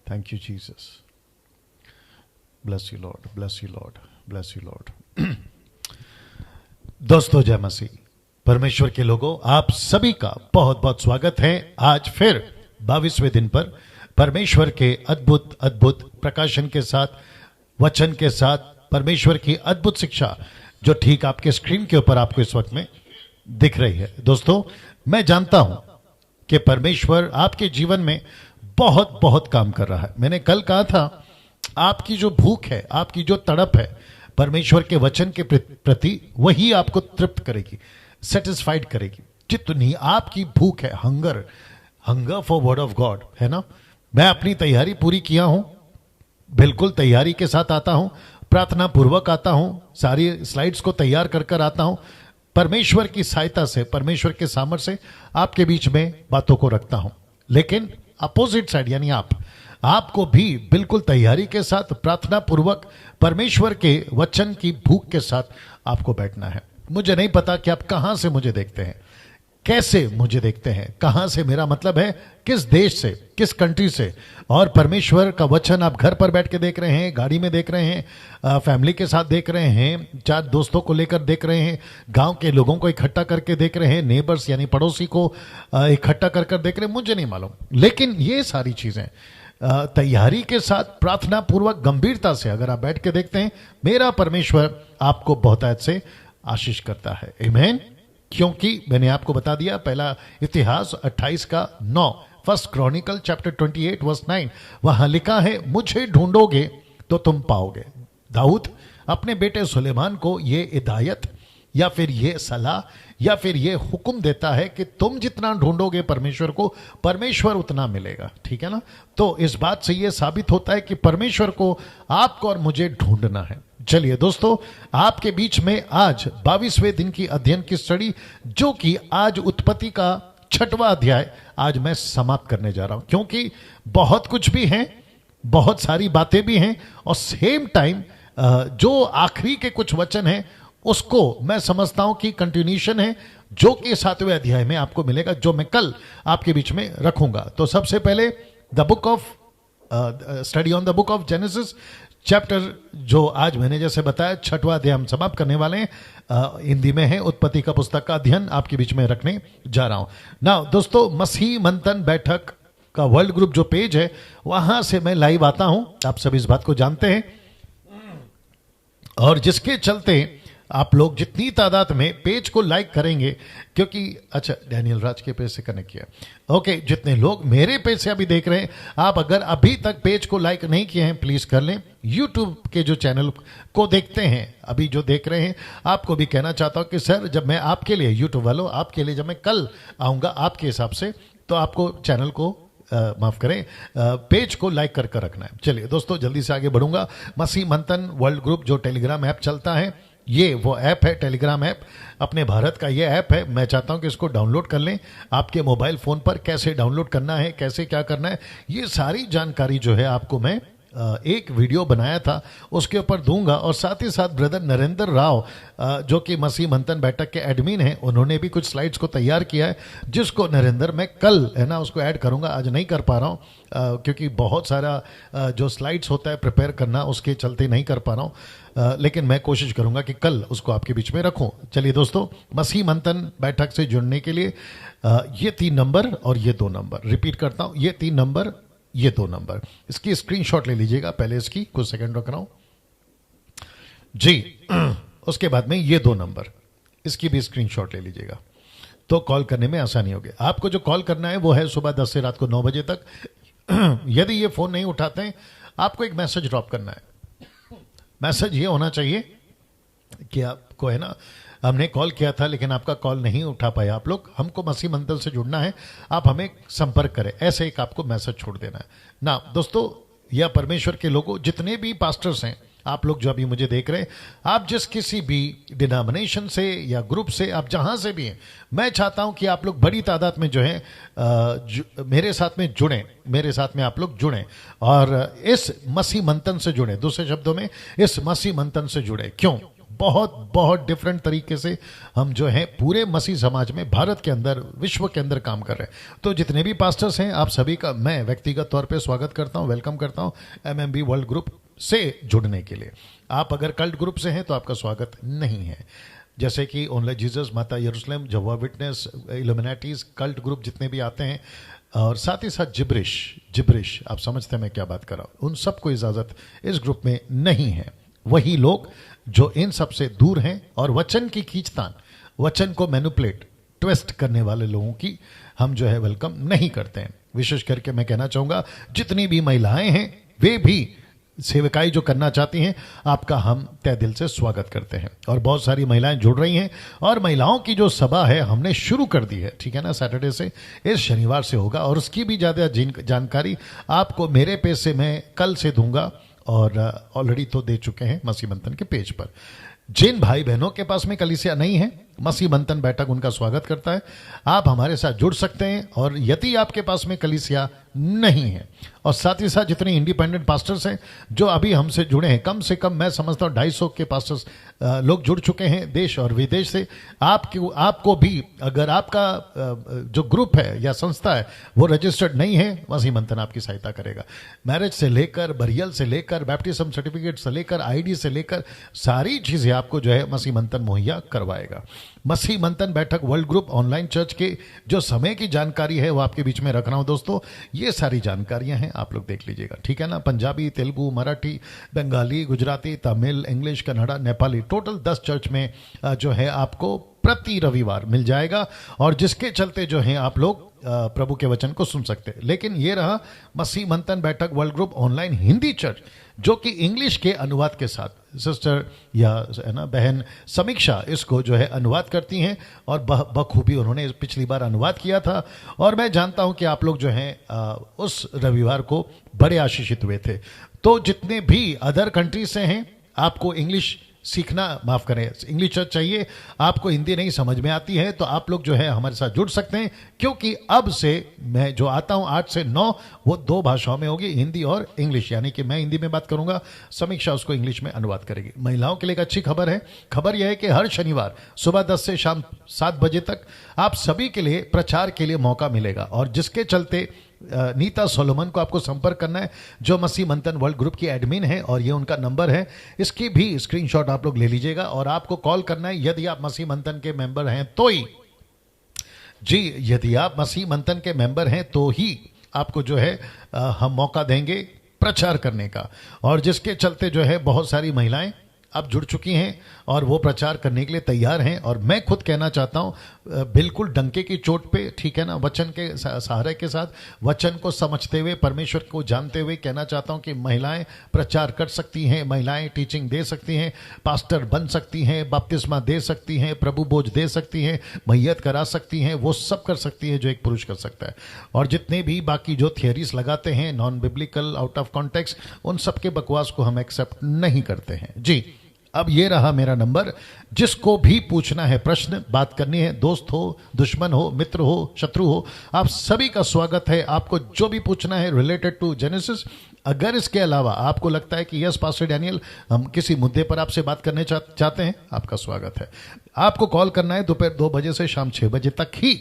Thank you, Jesus. Bless you, Lord. Bless you, Lord. Bless you, Lord. दोस्तों, जय मसीह। परमेश्वर के लोगों, आप सभी का बहुत बहुत स्वागत है। आज फिर 22वें दिन पर परमेश्वर के अद्भुत अद्भुत प्रकाशन के साथ, वचन के साथ, परमेश्वर की अद्भुत शिक्षा जो ठीक आपके स्क्रीन के ऊपर आपको इस वक्त में दिख रही है। दोस्तों, मैं जानता हूं कि परमेश्वर आपके जीवन में बहुत बहुत काम कर रहा है। मैंने कल कहा था, आपकी जो भूख है, आपकी जो तड़प है परमेश्वर के वचन के प्रति, वही आपको तृप्त करेगी, सेटिस्फाइड करेगी। जितनी आपकी भूख है, hunger for word of God, है ना। मैं अपनी तैयारी पूरी किया हूं, बिल्कुल तैयारी के साथ आता हूं, प्रार्थना पूर्वक आता हूं, सारी स्लाइड्स को तैयार कर कर आता हूं। परमेश्वर की सहायता से, परमेश्वर के सामर्थ्य से आपके बीच में बातों को रखता हूं। लेकिन अपोजिट साइड यानी आपको भी बिल्कुल तैयारी के साथ, प्रार्थना पूर्वक, परमेश्वर के वचन की भूख के साथ आपको बैठना है। मुझे नहीं पता कि आप कहां से मुझे देखते हैं, कैसे मुझे देखते हैं, कहां से, मेरा मतलब है किस देश से, किस कंट्री से। और परमेश्वर का वचन आप घर पर बैठ के देख रहे हैं, गाड़ी में देख रहे हैं, फैमिली के साथ देख रहे हैं, 4 दोस्तों को लेकर देख रहे हैं, गांव के लोगों को इकट्ठा करके देख रहे हैं, नेबर्स यानी पड़ोसी को इकट्ठा कर देख रहे हैं, मुझे नहीं मालूम। लेकिन ये सारी चीजें तैयारी के साथ, प्रार्थना पूर्वक, गंभीरता से अगर आप बैठ के देखते हैं, मेरा परमेश्वर आपको बहुतायत से आशीष करता है। आमीन। क्योंकि मैंने आपको बता दिया, पहला इतिहास 28:9, फर्स्ट क्रॉनिकल चैप्टर 28 वर्स 9, वहां लिखा है, मुझे ढूंढोगे तो तुम पाओगे। दाऊद अपने बेटे सुलेमान को ये हिदायत या फिर ये सलाह या फिर ये हुक्म देता है कि तुम जितना ढूंढोगे परमेश्वर को, परमेश्वर उतना मिलेगा। ठीक है ना। तो इस बात से ये साबित होता है कि परमेश्वर को आपको और मुझे ढूंढना है। चलिए दोस्तों, आपके बीच में आज 22वें दिन की अध्ययन की स्टडी, जो कि आज उत्पत्ति का 6वां अध्याय आज मैं समाप्त करने जा रहा हूं। क्योंकि बहुत कुछ भी है, बहुत सारी बातें भी हैं, और सेम टाइम जो आखिरी के कुछ वचन हैं उसको मैं समझता हूं कि कंटिन्यूशन है, जो कि 7वें अध्याय में आपको मिलेगा, जो मैं कल आपके बीच में रखूंगा। तो सबसे पहले the book of study on the book of genesis chapter, जो आज मैंने जैसे बताया 6वां अध्याय हम समाप्त करने वाले हैं, हिंदी में है, उत्पत्ति का पुस्तक का अध्ययन आपके बीच में रखने जा रहा हूं ना। दोस्तों, मसीह मंथन बैठक का वर्ल्ड ग्रुप जो पेज है, वहां से मैं लाइव आता हूं, आप सभी इस बात को जानते हैं, और जिसके चलते आप लोग जितनी तादाद में पेज को लाइक करेंगे, क्योंकि अच्छा, डैनियल राज के पेज से कनेक्ट किया, ओके। जितने लोग मेरे पेज से अभी देख रहे हैं, आप अगर अभी तक पेज को लाइक नहीं किए हैं, प्लीज कर लें। यूट्यूब के जो चैनल को देखते हैं, अभी जो देख रहे हैं, आपको भी कहना चाहता हूं कि सर, जब मैं आपके लिए, यूट्यूब वालों, आपके लिए जब मैं कल आऊंगा आपके हिसाब से, तो आपको चैनल को माफ करें, पेज को लाइक कर रखना है। चलिए दोस्तों, जल्दी से आगे बढ़ूंगा। मसीह मंथन वर्ल्ड ग्रुप जो टेलीग्राम ऐप चलता है, ये वो ऐप है, टेलीग्राम ऐप, अपने भारत का ये ऐप है। मैं चाहता हूं कि इसको डाउनलोड कर लें आपके मोबाइल फोन पर। कैसे डाउनलोड करना है, कैसे क्या करना है, ये सारी जानकारी जो है आपको मैं एक वीडियो बनाया था उसके ऊपर दूंगा। और साथ ही साथ ब्रदर नरेंद्र राव, जो कि मसीह मंथन बैठक के एडमिन हैं, उन्होंने भी कुछ स्लाइड्स को तैयार किया है, जिसको नरेंद्र मैं कल, है ना, उसको ऐड करूंगा। आज नहीं कर पा रहा हूं क्योंकि बहुत सारा जो स्लाइड्स होता है प्रिपेयर करना, उसके चलते नहीं कर पा रहा हूं, लेकिन मैं कोशिश करूंगा कि कल उसको आपके बीच में रखूं। चलिए दोस्तों, मसीह मंथन बैठक से जुड़ने के लिए ये 3 नंबर और ये 2 नंबर, रिपीट करता हूं, ये 3 नंबर, ये 2 नंबर, इसकी स्क्रीनशॉट ले लीजिएगा। पहले इसकी कुछ सेकंड रख रहा हूं जी, उसके बाद में ये 2 नंबर, इसकी भी स्क्रीनशॉट ले लीजिएगा, तो कॉल करने में आसानी होगी। आपको जो कॉल करना है वो है सुबह 10 से रात को 9 बजे तक। यदि ये फोन नहीं उठाते हैं, आपको एक मैसेज ड्रॉप करना है। मैसेज ये होना चाहिए कि आपको, है ना, हमने कॉल किया था लेकिन आपका कॉल नहीं उठा पाया आप लोग, हमको मसीह मंथन से जुड़ना है, आप हमें संपर्क करें, ऐसे एक आपको मैसेज छोड़ देना है ना। दोस्तों, यह परमेश्वर के लोगों, जितने भी पास्टर्स हैं, आप लोग जो अभी मुझे देख रहे हैं, आप जिस किसी भी डिनोमिनेशन से या ग्रुप से, आप जहां से भी हैं, मैं चाहता हूं कि आप लोग बड़ी तादाद में जो है मेरे साथ में जुड़ें, मेरे साथ में आप लोग जुड़ें और इस मसीह मंथन से जुड़ें। दूसरे शब्दों में, इस मसीह मंथन से जुड़े। क्यों? बहुत बहुत डिफरेंट तरीके से हम जो है पूरे मसीह समाज में भारत के अंदर विश्व के अंदर काम कर रहे हैं। तो जितने भी पास्टर्स हैं आप सभी का मैं व्यक्तिगत तौर पे स्वागत करता हूं, वेलकम करता हूं एमएमबी वर्ल्ड ग्रुप से जुड़ने के लिए। आप अगर कल्ट ग्रुप से हैं तो आपका स्वागत नहीं है, जैसे कि ओनली जीसस, माता यरूशलेम, जहोवा विटनेस, इल्यूमिनाटीज, कल्ट ग्रुप जितने भी आते हैं, और साथ ही साथ जिब्रिश आप समझते हैं मैं क्या बात कर रहा हूं, उन सबको इजाजत इस ग्रुप में नहीं है। वही लोग जो इन सब से दूर हैं और वचन की खींचतान, वचन को मैनिपुलेट, ट्विस्ट करने वाले लोगों की हम जो है वेलकम नहीं करते हैं। विशेष करके मैं कहना चाहूंगा जितनी भी महिलाएं हैं वे भी सेवकाई जो करना चाहती हैं, आपका हम तहे दिल से स्वागत करते हैं। और बहुत सारी महिलाएं जुड़ रही हैं, और महिलाओं की जो सभा है हमने शुरू कर दी है, ठीक है ना, सैटरडे से, इस शनिवार से होगा, और उसकी भी ज़्यादा जानकारी आपको मेरे पेज से मैं कल से दूंगा, और ऑलरेडी तो दे चुके हैं मसीह मंथन के पेज पर। जिन भाई बहनों के पास में कलीसिया नहीं है, मसीह मंथन बैठक उनका स्वागत करता है, आप हमारे साथ जुड़ सकते हैं। और यदि आपके पास में कलीसिया नहीं है, और साथ ही साथ जितने इंडिपेंडेंट पास्टर्स हैं जो अभी हमसे जुड़े हैं, कम से कम मैं समझता हूँ 250 के पास्टर्स लोग जुड़ चुके हैं देश और विदेश से। आपको भी अगर आपका जो ग्रुप है या संस्था है वो रजिस्टर्ड नहीं है, मसीह मंथन आपकी सहायता करेगा। मैरिज से लेकर, बरियल से लेकर, बैप्टिज्म सर्टिफिकेट से लेकर, आईडी से लेकर सारी चीज़ें आपको जो है मसीह मंथन मुहैया करवाएगा। मसीह मंथन बैठक वर्ल्ड ग्रुप ऑनलाइन चर्च के जो समय की जानकारी है वो आपके बीच में रख रहा हूं दोस्तों। ये सारी जानकारियां हैं, आप लोग देख लीजिएगा, ठीक है ना। Punjabi, Telugu, Marathi, Bengali, Gujarati, Tamil, English, Kannada, Nepali, total 10 church में जो है आपको प्रति रविवार मिल जाएगा, और जिसके चलते जो है आप लोग प्रभु के वचन को सुन सकते हैं। लेकिन ये रहा मसीह मंथन बैठक world group online Hindi church, जो कि इंग्लिश के अनुवाद के साथ सिस्टर या है ना बहन समीक्षा इसको जो है अनुवाद करती हैं, और बखूबी उन्होंने पिछली बार अनुवाद किया था, और मैं जानता हूं कि आप लोग जो हैं उस रविवार को बड़े आशीषित हुए थे। तो जितने भी अदर कंट्री से हैं, आपको इंग्लिश सीखना, माफ करें, इंग्लिश चर्च चाहिए, आपको हिंदी नहीं समझ में आती है, तो आप लोग जो है हमारे साथ जुड़ सकते हैं, क्योंकि अब से मैं जो आता हूं 8 से 9 वो 2 भाषाओं में होगी, हिंदी और इंग्लिश, यानी कि मैं हिंदी में बात करूंगा, समीक्षा उसको इंग्लिश में अनुवाद करेगी। महिलाओं के लिए एक अच्छी खबर है, खबर यह है कि हर शनिवार सुबह 10 से शाम 7 बजे तक आप सभी के लिए प्रचार के लिए मौका मिलेगा, और जिसके चलते नीता सोलोमन को आपको संपर्क करना है, जो मसीह मंथन वर्ल्ड ग्रुप की एडमिन है, और ये उनका नंबर है, इसकी भी स्क्रीनशॉट आप लोग ले लीजिएगा, और आपको कॉल करना है यदि आप मसीह मंथन के मेंबर हैं तो ही। जी, यदि आप मसीह मंथन के मेंबर हैं तो ही आपको जो है हम मौका देंगे प्रचार करने का, और जिसके चलते जो है बहुत सारी महिलाएं अब जुड़ चुकी हैं और वो प्रचार करने के लिए तैयार हैं। और मैं खुद कहना चाहता हूं बिल्कुल डंके की चोट पे, ठीक है ना, वचन के सहारे के साथ, वचन को समझते हुए, परमेश्वर को जानते हुए कहना चाहता हूं कि महिलाएं प्रचार कर सकती हैं, महिलाएं टीचिंग दे सकती हैं, पास्टर बन सकती हैं, बपतिस्मा दे सकती हैं, प्रभु बोझ दे सकती हैं, मैयत करा सकती हैं, वो सब कर सकती है जो एक पुरुष कर सकता है। और जितने भी बाकी जो थियरीज लगाते हैं non biblical, out of context, उन सब के बकवास को हम एक्सेप्ट नहीं करते हैं। जी, अब ये रहा मेरा नंबर, जिसको भी पूछना है, प्रश्न, बात करनी है, दोस्त हो, दुश्मन हो, मित्र हो, शत्रु हो, आप सभी का स्वागत है। आपको जो भी पूछना है रिलेटेड टू जेनेसिस, अगर इसके अलावा आपको लगता है कि यस पास्टर डैनियल हम किसी मुद्दे पर आपसे बात करने चाहते हैं, आपका स्वागत है। आपको कॉल करना है दोपहर 2 बजे से शाम 6 बजे तक ही,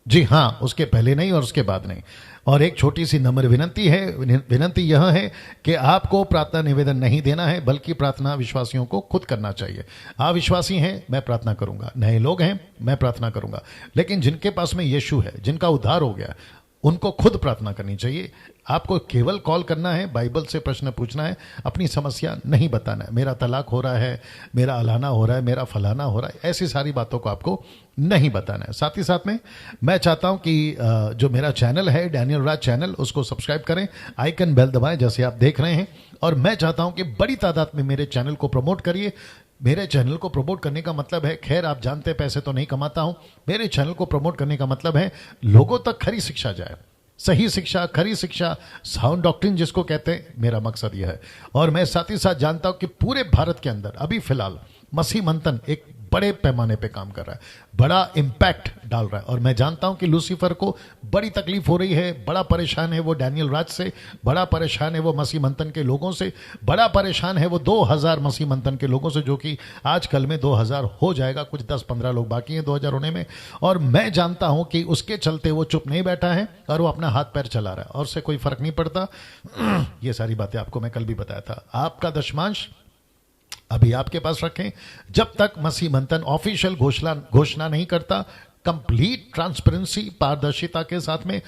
जी हाँ, उसके पहले नहीं और उसके बाद नहीं। और एक छोटी सी नम्र विनंती है, विनंती यह है कि आपको प्रार्थना निवेदन नहीं देना है, बल्कि प्रार्थना विश्वासियों को खुद करना चाहिए। आप विश्वासी हैं, मैं प्रार्थना करूंगा, नए लोग हैं, मैं प्रार्थना करूंगा, लेकिन जिनके पास में यीशु है, जिनका उद्धार हो गया, उनको खुद प्रार्थना करनी चाहिए। आपको केवल कॉल करना है, बाइबल से प्रश्न पूछना है, अपनी समस्या नहीं बताना है। मेरा तलाक हो रहा है, मेरा अलाना हो रहा है, मेरा फलाना हो रहा है, ऐसी सारी बातों को आपको नहीं बताना है। साथ ही साथ में मैं चाहता हूं कि जो मेरा चैनल है डैनियल राज चैनल, उसको सब्सक्राइब करें, आइकन बेल दबाएं जैसे आप देख रहे हैं। और मैं चाहता हूं कि बड़ी तादाद में मेरे चैनल को प्रमोट करिए। मेरे चैनल को प्रमोट करने का मतलब है, खैर आप जानते हैं पैसे तो नहीं कमाता हूं, मेरे चैनल को प्रमोट करने का मतलब है लोगों तक खरी शिक्षा जाए, सही शिक्षा, खरी शिक्षा, साउंड डॉक्ट्रिन जिसको कहते हैं, मेरा मकसद यह है। और मैं साथ ही साथ जानता हूं कि पूरे भारत के अंदर अभी फिलहाल मसीह मंथन एक बड़े पैमाने पे काम कर रहा है, बड़ा इम्पैक्ट डाल रहा है। और मैं जानता हूं कि लूसीफर को बड़ी तकलीफ हो रही है, बड़ा परेशान है वो डैनियल राज से, बड़ा परेशान है वो मसीह मंथन के लोगों से, बड़ा परेशान है वो 2000 मसीह मंथन के लोगों से, जो कि आजकल में 2000 हो जाएगा, कुछ 10-15 लोग बाकी हैं 2000 होने में। और मैं जानता हूं कि उसके चलते वो चुप नहीं बैठा है और वो अपना हाथ पैर चला रहा है और उससे कोई फर्क नहीं पड़ता। ये सारी बातें आपको मैं कल भी बताया था। आपका दशमांश अभी आपके पास रखें, जब तक मसीह मंथन ऑफिशियल घोषणा नहीं करता, कंप्लीट ट्रांसपेरेंसी, पारदर्शिता के साथ में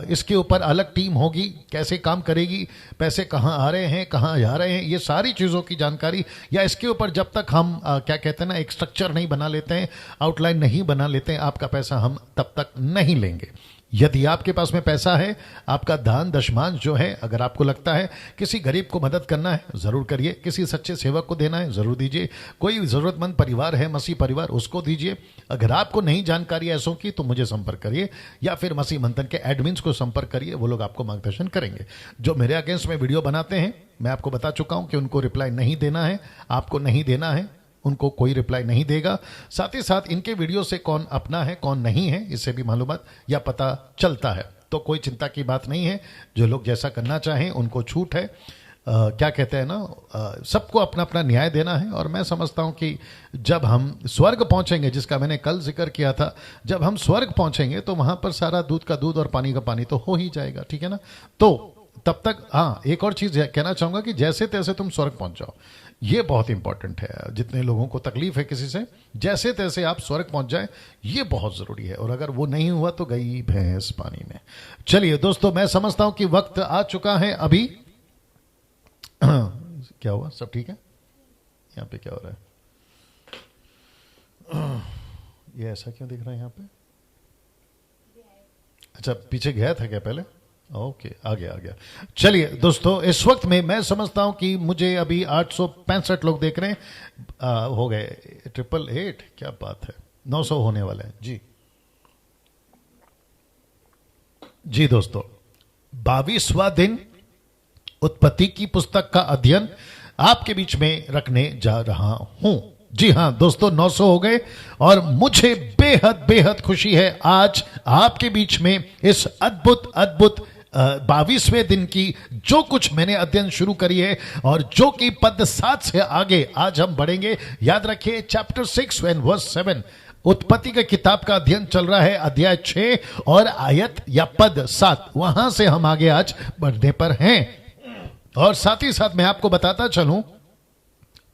इसके ऊपर अलग टीम होगी, कैसे काम करेगी, पैसे कहाँ आ रहे हैं, कहाँ जा रहे हैं, ये सारी चीज़ों की जानकारी, या इसके ऊपर जब तक हम क्या कहते हैं ना, एक स्ट्रक्चर नहीं बना लेते हैं, आउटलाइन नहीं बना लेते हैं, आपका पैसा हम तब तक नहीं लेंगे। यदि आपके पास में पैसा है, आपका दान दशमांश जो है, अगर आपको लगता है किसी गरीब को मदद करना है ज़रूर करिए, किसी सच्चे सेवक को देना है ज़रूर दीजिए, कोई ज़रूरतमंद परिवार है मसीह परिवार, उसको दीजिए। अगर आपको नहीं जानकारी ऐसों की तो मुझे संपर्क करिए या फिर मसीह मंथन के एडमिन्स को संपर्क करिए, वो लोग आपको मार्गदर्शन करेंगे। जो मेरे अगेंस्ट में वीडियो बनाते हैं, मैं आपको बता चुका हूँ कि उनको रिप्लाई नहीं देना है, आपको नहीं देना है, उनको कोई रिप्लाई नहीं देगा। साथ ही साथ इनके वीडियो से कौन अपना है कौन नहीं है, इससे भी मालूमात या पता चलता है, तो कोई चिंता की बात नहीं है। जो लोग जैसा करना चाहें उनको छूट है। क्या कहते हैं ना, सबको अपना अपना न्याय देना है। और मैं समझता हूं कि जब हम स्वर्ग पहुंचेंगे, जिसका मैंने कल जिक्र किया था, जब हम स्वर्ग पहुंचेंगे तो वहां पर सारा दूध का दूध और पानी का पानी तो हो ही जाएगा, ठीक है ना। तो तब तक हाँ, एक और चीज कहना चाहूंगा कि जैसे तैसे तुम स्वर्ग पहुंच जाओ, ये बहुत इंपॉर्टेंट है। जितने लोगों को तकलीफ है किसी से, जैसे तैसे आप स्वर्ग पहुंच जाए, ये बहुत जरूरी है। और अगर वो नहीं हुआ तो गई भैंस पानी में। चलिए दोस्तों, मैं समझता हूं कि वक्त आ चुका है अभी। क्या हुआ, सब ठीक है? यहाँ पे क्या हो रहा है? ये ऐसा क्यों दिख रहा है यहाँ पे? अच्छा, पीछे गया था क्या पहले? ओके, आ गया। चलिए दोस्तों, इस वक्त में मैं समझता हूं कि मुझे अभी 865 लोग देख रहे हैं। हो गए 888, क्या बात है, 900 होने वाले हैं जी। जी दोस्तों, 22वां दिन उत्पत्ति की पुस्तक का अध्ययन आपके बीच में रखने जा रहा हूं। जी हां दोस्तों, 900 हो गए और मुझे बेहद खुशी है आज आपके बीच में इस अद्भुत 22वें दिन की जो कुछ मैंने अध्ययन शुरू करी है, और जो कि पद 7 से आगे आज हम बढ़ेंगे। याद रखिए, चैप्टर 6 एंड वर्स 7, उत्पत्ति के किताब का अध्ययन चल रहा है, अध्याय 6 और आयत या पद 7, वहां से हम आगे आज बढ़ने पर हैं। और साथ ही साथ मैं आपको बताता चलूं,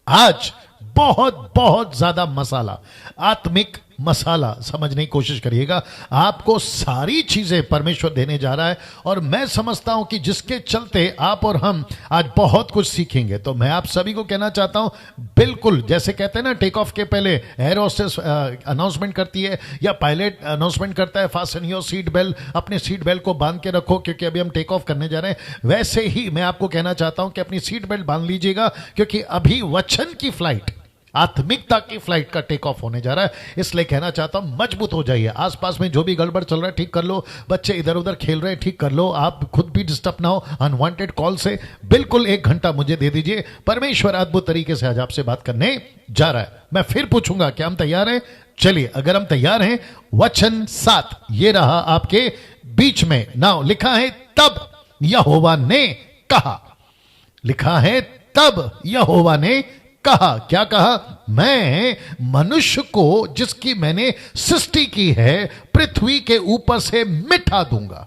आज बहुत ज्यादा मसाला, आत्मिक मसाला समझने की कोशिश करिएगा। आपको सारी चीजें परमेश्वर देने जा रहा है, और मैं समझता हूं कि जिसके चलते आप और हम आज बहुत कुछ सीखेंगे। तो मैं आप सभी को कहना चाहता हूं, बिल्कुल जैसे कहते हैं ना, टेक ऑफ के पहले एयर होस्टेस अनाउंसमेंट करती है या पायलट अनाउंसमेंट करता है, फास्टन योर सीट बेल्ट, अपने सीट बेल्ट को बांध के रखो क्योंकि अभी हम टेक ऑफ करने जा रहे हैं। वैसे ही मैं आपको कहना चाहता हूं कि अपनी सीट बेल्ट बांध लीजिएगा, क्योंकि अभी वचन की फ्लाइट, आत्मिकता की फ्लाइट का टेक ऑफ होने जा रहा है। इसलिए कहना चाहता हूं, मजबूत हो जाइए। आसपास में जो भी गड़बड़ चल रहा है ठीक कर लो, बच्चे इधर उधर खेल रहे हैं ठीक कर लो, आप खुद भी डिस्टर्ब ना हो अनवांटेड कॉल से। बिल्कुल 1 घंटा मुझे दे दीजिए, परमेश्वर अद्भुत तरीके से आज आपसे बात करने जा रहा है। मैं फिर पूछूंगा, क्या हम तैयार हैं? चलिए, अगर हम तैयार हैं, वचन 7 ये रहा आपके बीच में। नाउ लिखा है, तब यहोवा ने कहा। लिखा है, तब यहोवा ने कहा। क्या कहा? मैं मनुष्य को जिसकी मैंने सृष्टि की है पृथ्वी के ऊपर से मिटा दूंगा।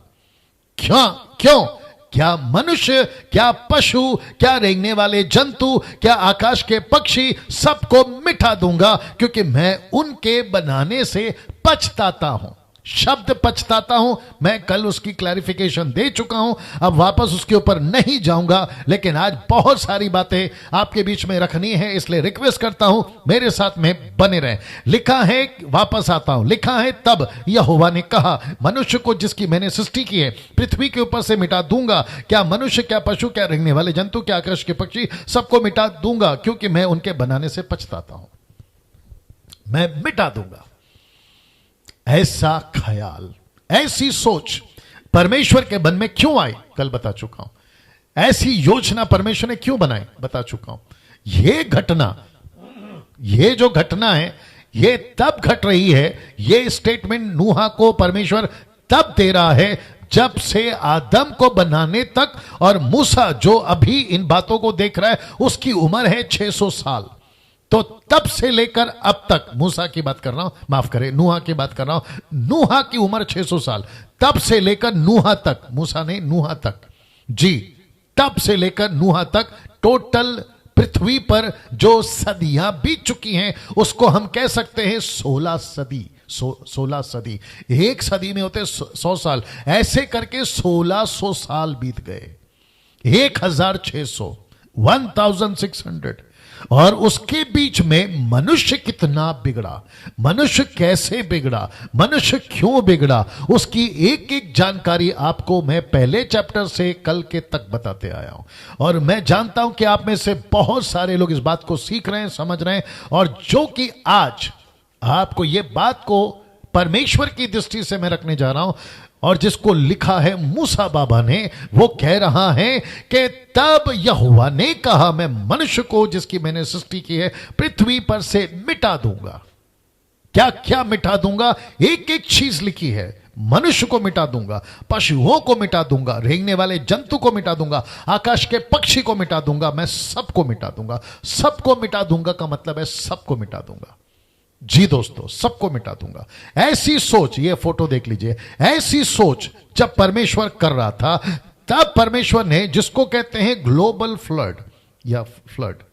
क्यों? क्या मनुष्य, क्या पशु, क्या रेंगने वाले जंतु, क्या आकाश के पक्षी, सबको मिटा दूंगा, क्योंकि मैं उनके बनाने से पछताता हूं। शब्द पछताता हूं, मैं कल उसकी क्लैरिफिकेशन दे चुका हूं, अब वापस उसके ऊपर नहीं जाऊंगा। लेकिन आज बहुत सारी बातें आपके बीच में रखनी है, इसलिए रिक्वेस्ट करता हूं मेरे साथ में बने रहें। लिखा है, वापस आता हूं, लिखा है, तब यहोवा ने कहा, मनुष्य को जिसकी मैंने सृष्टि की है पृथ्वी के ऊपर से मिटा दूंगा। क्या मनुष्य, क्या पशु, क्या रेंगने वाले जंतु, क्या आकाश के पक्षी, सबको मिटा दूंगा, क्योंकि मैं उनके बनाने से पछताता हूं। मैं मिटा दूंगा। ऐसा ख्याल, ऐसी सोच परमेश्वर के मन में क्यों आई, कल बता चुका हूं। ऐसी योजना परमेश्वर ने क्यों बनाई, बता चुका हूं। यह घटना ये जो घटना है ये तब घट रही है, ये स्टेटमेंट नूहा को परमेश्वर तब दे रहा है जब से आदम को बनाने तक, और मूसा जो अभी इन बातों को देख रहा है उसकी उम्र है 600 साल। तो तब से लेकर अब तक, मूसा की बात कर रहा हूं, माफ करें नूहा की बात कर रहा हूं, नूहा की उम्र 600 साल, तब से लेकर नूहा तक, मूसा नहीं नूहा तक, जी तब से लेकर नूहा तक टोटल पृथ्वी पर जो सदियां बीत चुकी हैं उसको हम कह सकते हैं 16 सदी। 16 सदी, एक सदी में होते 100 साल, ऐसे करके 1600 साल बीत गए, 1600, 1600, और उसके बीच में मनुष्य कितना बिगड़ा, मनुष्य कैसे बिगड़ा, मनुष्य क्यों बिगड़ा, उसकी एक एक जानकारी आपको मैं पहले चैप्टर से कल के तक बताते आया हूं। और मैं जानता हूं कि आप में से बहुत सारे लोग इस बात को सीख रहे हैं, समझ रहे हैं, और जो कि आज आपको ये बात को परमेश्वर की दृष्टि से मैं रखने जा रहा हूं, और जिसको लिखा है मूसा बाबा ने, वो कह रहा है कि तब यहोवा ने कहा मैं मनुष्य को जिसकी मैंने सृष्टि की है पृथ्वी पर से मिटा दूंगा। क्या क्या मिटा दूंगा? एक एक चीज लिखी है। मनुष्य को मिटा दूंगा, पशुओं को मिटा दूंगा, रेंगने वाले जंतु को मिटा दूंगा, आकाश के पक्षी को मिटा दूंगा, मैं सबको मिटा दूंगा। सबको मिटा दूंगा का मतलब है सबको मिटा दूंगा। जी दोस्तों, सबको मिटा दूंगा। ऐसी सोच, ये फोटो देख लीजिए, ऐसी सोच जब परमेश्वर कर रहा था, तब परमेश्वर ने, जिसको कहते हैं ग्लोबल फ्लड या फ्लड,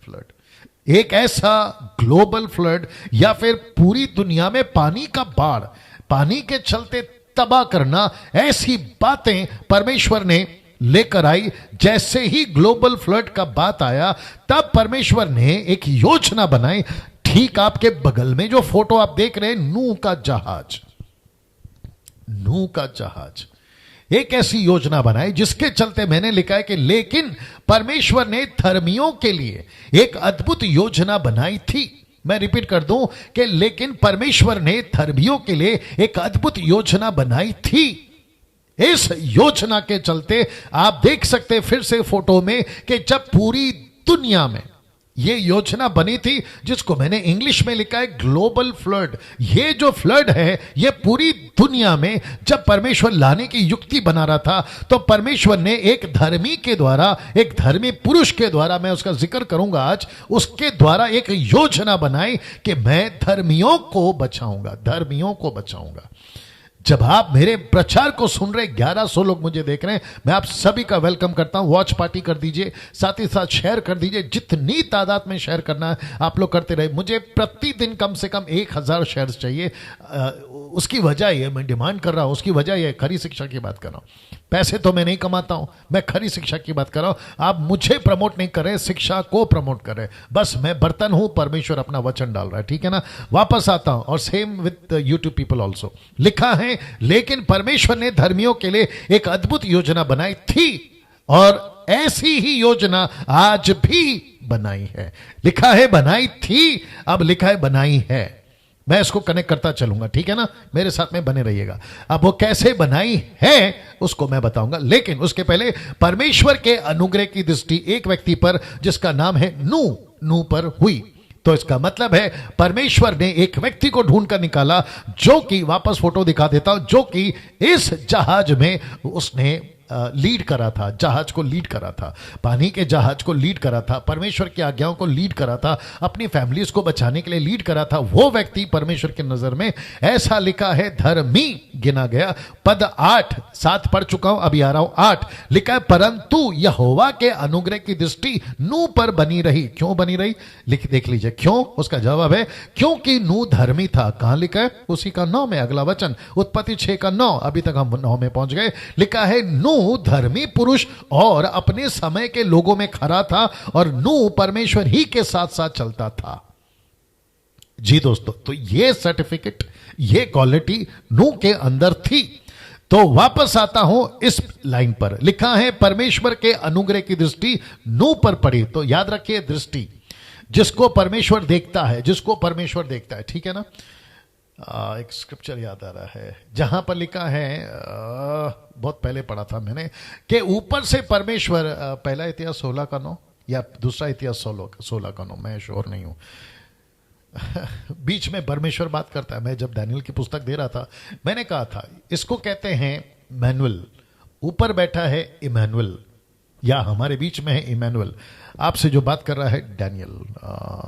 एक ऐसा ग्लोबल फ्लड या फिर पूरी दुनिया में पानी का बाढ़, पानी के चलते तबाह करना, ऐसी बातें परमेश्वर ने लेकर आई। जैसे ही ग्लोबल फ्लड का बात आया, तब परमेश्वर ने एक योजना बनाई। ठीक आपके बगल में जो फोटो आप देख रहे हैं, नूह का जहाज, नूह का जहाज, एक ऐसी योजना बनाई जिसके चलते मैंने लिखा है कि लेकिन परमेश्वर ने धर्मियों के लिए एक अद्भुत योजना बनाई थी। मैं रिपीट कर दूं कि लेकिन परमेश्वर ने धर्मियों के लिए एक अद्भुत योजना बनाई थी। इस योजना के चलते आप देख सकते हैं फिर से फोटो में कि जब पूरी दुनिया में ये योजना बनी थी, जिसको मैंने इंग्लिश में लिखा है ग्लोबल फ्लड। ये जो फ्लड है, ये पूरी दुनिया में जब परमेश्वर लाने की युक्ति बना रहा था, तो परमेश्वर ने एक धर्मी के द्वारा, एक धर्मी पुरुष के द्वारा, मैं उसका जिक्र करूंगा आज, उसके द्वारा एक योजना बनाई कि मैं धर्मियों को बचाऊंगा, धर्मियों को बचाऊंगा। जब आप मेरे प्रचार को सुन रहे, 1100 लोग मुझे देख रहे हैं, मैं आप सभी का वेलकम करता हूं। वॉच पार्टी कर दीजिए, साथ ही साथ शेयर कर दीजिए, जितनी तादाद में शेयर करना है आप लोग करते रहे। मुझे प्रतिदिन कम से कम 1000 शेयर्स चाहिए। उसकी वजह यह, मैं डिमांड कर रहा हूं, उसकी वजह यह, खरी शिक्षा की बात कर रहा हूं। पैसे तो मैं नहीं कमाता हूं, मैं खरी शिक्षा की बात कर रहा हूं। आप मुझे प्रमोट नहीं कर रहे, शिक्षा को प्रमोट कर रहे। बस मैं बर्तन हूं, परमेश्वर अपना वचन डाल रहा है, ठीक है ना। वापस आता हूं, और same with YouTube people also. लिखा है लेकिन परमेश्वर ने धर्मियों के लिए एक अद्भुत योजना बनाई थी, और ऐसी ही योजना आज भी बनाई है। लिखा है बनाई थी, अब लिखा है बनाई है। मैं इसको कनेक्ट करता चलूंगा, ठीक है ना, मेरे साथ में बने रहिएगा। अब वो कैसे बनाई है उसको मैं बताऊंगा, लेकिन उसके पहले परमेश्वर के अनुग्रह की दृष्टि एक व्यक्ति पर, जिसका नाम है नूह पर हुई। तो इसका मतलब है परमेश्वर ने एक व्यक्ति को ढूंढ कर निकाला, जो कि, वापस फोटो दिखा देता हूं, जो कि इस जहाज में उसने लीड करा था, जहाज को लीड करा था, पानी के जहाज को लीड करा था, परमेश्वर की आज्ञाओं को लीड करा था, अपनी फैमिलीज को बचाने के लिए लीड करा था। वो व्यक्ति परमेश्वर की नजर में, ऐसा लिखा है, धर्मी गिना गया। पद 8, 7 पढ़ चुका हूं, अभी आ रहा हूं 8। लिखा है परंतु यहोवा के अनुग्रह की दृष्टि नूह पर बनी रही। क्यों बनी रही? देख लीजिए क्यों। उसका जवाब है क्योंकि नूह धर्मी था। कहां लिखा है? उसी का 9 में अगला वचन, उत्पत्ति 6 का 9। अभी तक हम 9 में पहुंच गए। लिखा है नूह धर्मी पुरुष और अपने समय के लोगों में खरा था, और नूह परमेश्वर ही के साथ साथ चलता था। जी दोस्तों, तो ये सर्टिफिकेट, ये क्वालिटी नूह के अंदर थी। तो वापस आता हूं इस लाइन पर। लिखा है परमेश्वर के अनुग्रह की दृष्टि नूह पर पड़ी। तो याद रखिए, दृष्टि, जिसको परमेश्वर देखता है, जिसको परमेश्वर देखता है, ठीक है ना। एक स्क्रिप्चर याद आ रहा है जहां पर लिखा है, बहुत पहले पढ़ा था मैंने, कि ऊपर से परमेश्वर, पहला इतिहास 16 का 9 या दूसरा इतिहास 16 का 9, मैं श्योर नहीं हूं। बीच में परमेश्वर बात करता है। मैं जब दानियल की पुस्तक दे रहा था, मैंने कहा था इसको कहते हैं मैनुअल। ऊपर बैठा है इमैनुअल, या हमारे बीच में है इमैनुअल। आपसे जो बात कर रहा है डैनियल,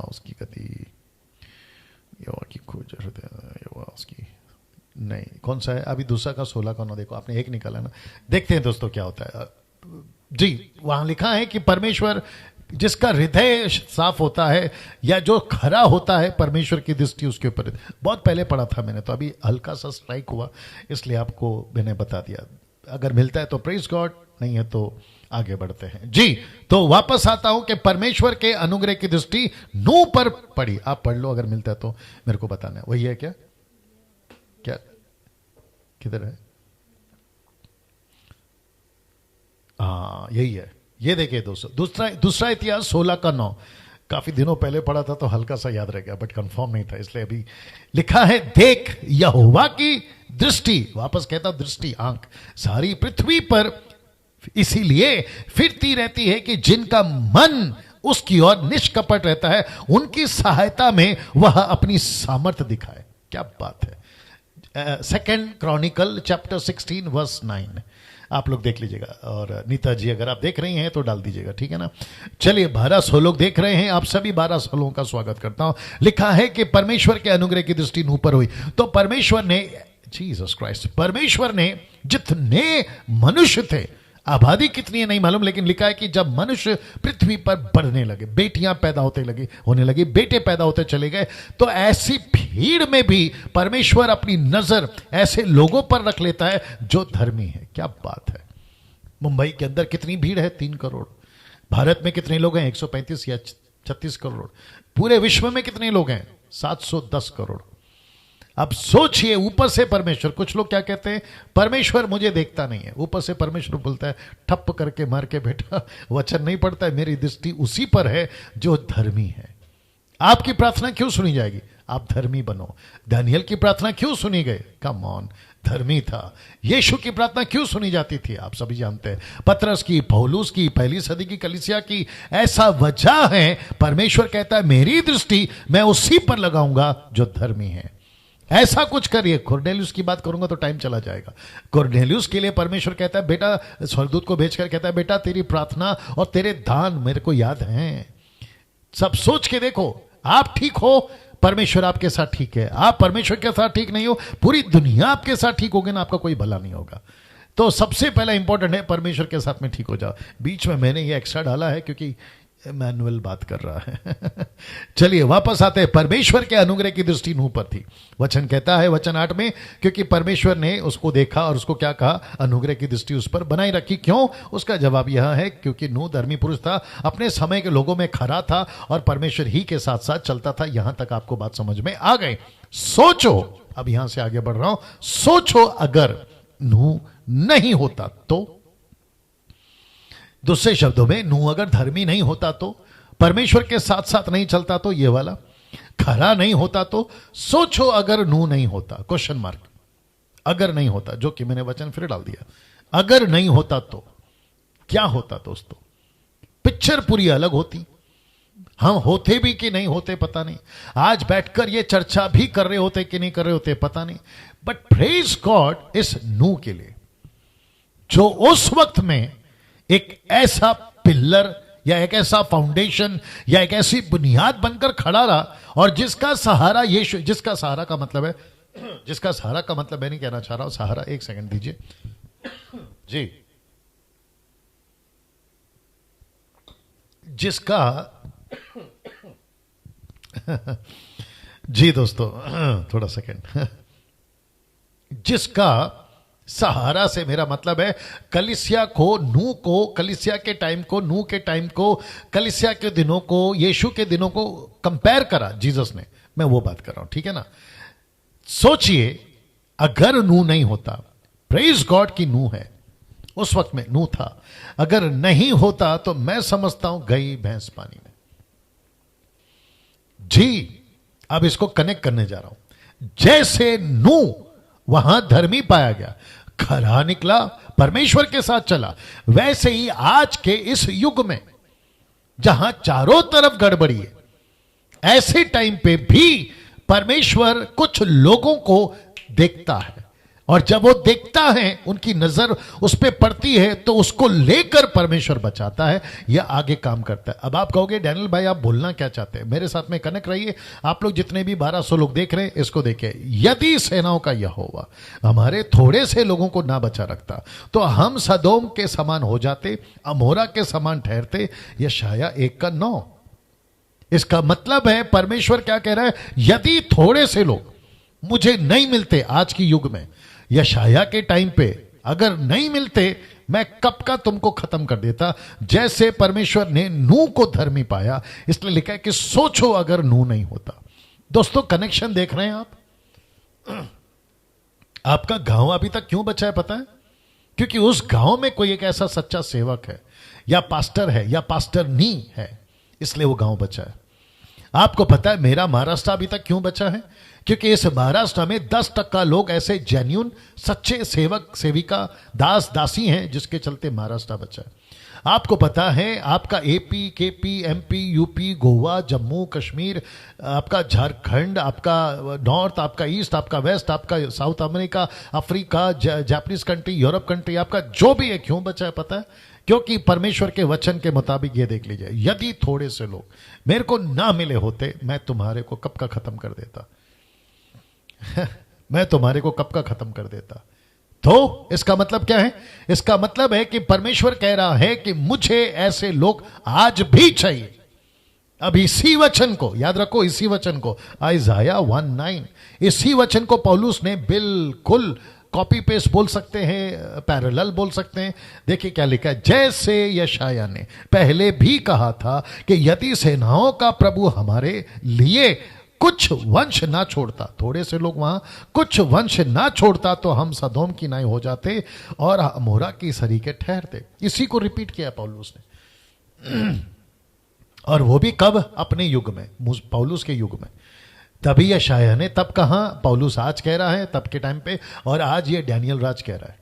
उसकी गति यहोवा की खोज, यहोवा उसकी नहीं, कौन सा है अभी? दूसरा का 16 का ना, देखो आपने एक निकाला ना। देखते हैं दोस्तों क्या होता है जी। वहां लिखा है कि परमेश्वर जिसका हृदय साफ होता है या जो खरा होता है, परमेश्वर की दृष्टि उसके ऊपर। बहुत पहले पढ़ा था मैंने, तो अभी हल्का सा स्ट्राइक हुआ, इसलिए आपको मैंने बता दिया। अगर मिलता है तो प्रेज गॉड, नहीं है तो आगे बढ़ते हैं जी। तो वापस आता हूं कि परमेश्वर के अनुग्रह की दृष्टि नूह पर पड़ी। आप पढ़ लो, अगर मिलता है तो मेरे को बताना। वही है क्या? क्या किधर है? हाँ यही है। ये देखिए दोस्तों, दूसरा इतिहास 16 का 9। काफी दिनों पहले पढ़ा था तो हल्का सा याद रह गया, बट कंफर्म नहीं था, इसलिए अभी लिखा है, देख यहोवा की दृष्टि, वापस कहता दृष्टि, आंख सारी पृथ्वी पर इसीलिए फिरती रहती है कि जिनका मन उसकी ओर निष्कपट रहता है, उनकी सहायता में वह अपनी सामर्थ्य दिखाए। क्या बात है। सेकेंड क्रॉनिकल चैप्टर 16 वर्स 9, आप लोग देख लीजिएगा। और नीता जी अगर आप देख रही हैं तो डाल दीजिएगा, ठीक है ना। चलिए 1200 लोग देख रहे हैं, आप सभी 1200 लोगों का स्वागत करता हूं। लिखा है कि परमेश्वर के अनुग्रह की दृष्टि नूह पर हुई। तो परमेश्वर ने, जीसस क्राइस्ट, परमेश्वर ने जितने मनुष्य थे, आबादी कितनी है नहीं मालूम, लेकिन लिखा है कि जब मनुष्य पृथ्वी पर बढ़ने लगे, बेटियां पैदा होने लगी, बेटे पैदा होते चले गए, तो ऐसी भीड़ में भी परमेश्वर अपनी नजर ऐसे लोगों पर रख लेता है जो धर्मी है। क्या बात है। मुंबई के अंदर कितनी भीड़ है? 3 करोड़। भारत में कितने लोग हैं? 135 या 36 करोड़। पूरे विश्व में कितने लोग हैं? 710 करोड़। अब सोचिए, ऊपर से परमेश्वर, कुछ लोग क्या कहते हैं, परमेश्वर मुझे देखता नहीं है। ऊपर से परमेश्वर बोलता है ठप करके मार के, बेटा वचन नहीं पढ़ता है, मेरी दृष्टि उसी पर है जो धर्मी है। आपकी प्रार्थना क्यों सुनी जाएगी? आप धर्मी बनो। दानियल की प्रार्थना क्यों सुनी गई? कम ऑन, धर्मी था। यीशु की प्रार्थना क्यों सुनी जाती थी? आप सभी जानते हैं। पतरस की, पौलुस की, पहली सदी की कलीसिया की। ऐसा वजह है, परमेश्वर कहता है मेरी दृष्टि मैं उसी पर लगाऊंगा जो धर्मी है। ऐसा कुछ करिए। कुरनेलियुस की बात करूंगा तो टाइम चला जाएगा। कुरनेलियुस के लिए परमेश्वर कहता है, बेटा, स्वर्गदूत को भेजकर कहता है, बेटा तेरी प्रार्थना और तेरे दान मेरे को याद हैं। सब सोच के देखो, आप ठीक हो, परमेश्वर आपके साथ ठीक है। आप परमेश्वर के साथ ठीक नहीं हो, पूरी दुनिया आपके साथ ठीक होगी ना, आपका कोई भला नहीं होगा। तो सबसे पहला इंपॉर्टेंट है परमेश्वर के साथ में ठीक हो जाओ। बीच में मैंने ये एक्स्ट्रा डाला है क्योंकि मैनुअल बात कर रहा है। चलिए वापस आते हैं। परमेश्वर के अनुग्रह की दृष्टि नूह पर थी। वचन कहता है, वचन 8 में, क्योंकि परमेश्वर ने उसको देखा और उसको क्या कहा? अनुग्रह की दृष्टि उस पर बनाई रखी। क्यों? उसका जवाब यह है, क्योंकि नूह धर्मी पुरुष था, अपने समय के लोगों में खरा था और परमेश्वर ही के साथ साथ चलता था। यहां तक आपको बात समझ में आ गई? सोचो, अब यहां से आगे बढ़ रहा हूं। सोचो अगर नूह नहीं होता तो, दूसरे शब्दों में, नूह अगर धर्मी नहीं होता तो, परमेश्वर के साथ साथ नहीं चलता तो, ये वाला खरा नहीं होता तो, सोचो अगर नूह नहीं होता, क्वेश्चन मार्क, अगर नहीं होता, जो कि मैंने वचन फिर डाल दिया। अगर नहीं होता तो क्या होता दोस्तों? पिक्चर पूरी अलग होती। हम होते भी कि नहीं होते पता नहीं, आज बैठकर ये चर्चा भी कर रहे होते कि नहीं कर रहे होते पता नहीं। बट प्रेज गॉड इस नूह के लिए, जो उस वक्त में एक ऐसा पिल्लर या एक ऐसा फाउंडेशन या एक ऐसी बुनियाद बनकर खड़ा रहा, और जिसका सहारा यीशु, जिसका सहारा का मतलब है, जिसका सहारा का मतलब मैं नहीं कहना चाह रहा हूं सहारा, एक सेकंड दीजिए जी, जिसका जी दोस्तों थोड़ा सेकंड, जिसका सहारा से मेरा मतलब है कलीसिया को, नूह को, कलीसिया के टाइम को, नूह के टाइम को, कलीसिया के दिनों को, यीशु के दिनों को कंपेयर करा जीसस ने। मैं वो बात कर रहा हूं, ठीक है ना। सोचिए अगर नूह नहीं होता, प्रेज गॉड की नूह है, उस वक्त में नूह था, अगर नहीं होता तो मैं समझता हूं गई भैंस पानी में जी। अब इसको कनेक्ट करने जा रहा हूं। जैसे नूह वहां धर्मी पाया गया, खरा निकला, परमेश्वर के साथ चला, वैसे ही आज के इस युग में जहां चारों तरफ गड़बड़ी है, ऐसे टाइम पे भी परमेश्वर कुछ लोगों को देखता है, और जब वो देखता है, उनकी नजर उस पर पड़ती है, तो उसको लेकर परमेश्वर बचाता है या आगे काम करता है। अब आप कहोगे डैनियल भाई आप बोलना क्या चाहते हैं? मेरे साथ में कनेक्ट रहिए। आप लोग जितने भी 1200 लोग देख रहे हैं, इसको देखिए। यदि सेनाओं का यहोवा हमारे थोड़े से लोगों को ना बचा रखता, तो हम सदोम के समान हो जाते, अमोरा के समान ठहरते। यशाया 1:9। इसका मतलब है परमेश्वर क्या कह रहा है? यदि थोड़े से लोग मुझे नहीं मिलते आज की युग में, यशाया के टाइम पे अगर नहीं मिलते, मैं कब का तुमको खत्म कर देता। जैसे परमेश्वर ने नूह को धर्मी पाया, इसलिए लिखा है कि सोचो अगर नूह नहीं होता। दोस्तों कनेक्शन देख रहे हैं आप? आपका गांव अभी तक क्यों बचा है पता है? क्योंकि उस गांव में कोई एक ऐसा सच्चा सेवक है, या पास्टर है, या पास्टरनी है, इसलिए वो गांव बचा है। आपको पता है मेरा महाराष्ट्र अभी तक क्यों बचा है? क्योंकि इस महाराष्ट्र में 10% लोग ऐसे जेन्यून सच्चे सेवक सेविका दास दासी हैं, जिसके चलते महाराष्ट्र बचा है। आपको पता है आपका AP, KP, MP, UP, Goa, Jammu Kashmir, आपका झारखंड, आपका नॉर्थ, आपका ईस्ट, आपका वेस्ट, आपका south America, Africa, Japanese country, Europe country, आपका जो भी है, क्यों बचा है पता है? क्योंकि परमेश्वर के वचन के मुताबिक ये देख लीजिए, यदि थोड़े से लोग मेरे को ना मिले होते, मैं तुम्हारे को कब का खत्म कर देता। मैं तुम्हारे को कब का खत्म कर देता। तो इसका मतलब क्या है? इसका मतलब है कि परमेश्वर कह रहा है कि मुझे ऐसे लोग आज भी चाहिए। अब इसी वचन को याद रखो, इसी वचन को आइज़ाया 1:9, इसी वचन को पौलुस ने बिल्कुल कॉपी पेस्ट बोल सकते हैं, पैरेलल बोल सकते हैं। देखिए क्या लिखा है, जैसे यशाया ने पहले भी कहा था कि यदि सेनाओं का प्रभु हमारे लिए कुछ वंश ना छोड़ता, थोड़े से लोग वहां कुछ वंश ना छोड़ता, तो हम सदोम की नाई हो जाते और अमोरा की सरीके ठहरते। इसी को रिपीट किया पौलुस ने, और वो भी कब? अपने युग में, पौलुस के युग में। तभी यशाया ने तब कहा, पौलुस आज कह रहा है तब के टाइम पे, और आज ये डैनियल राज कह रहा है।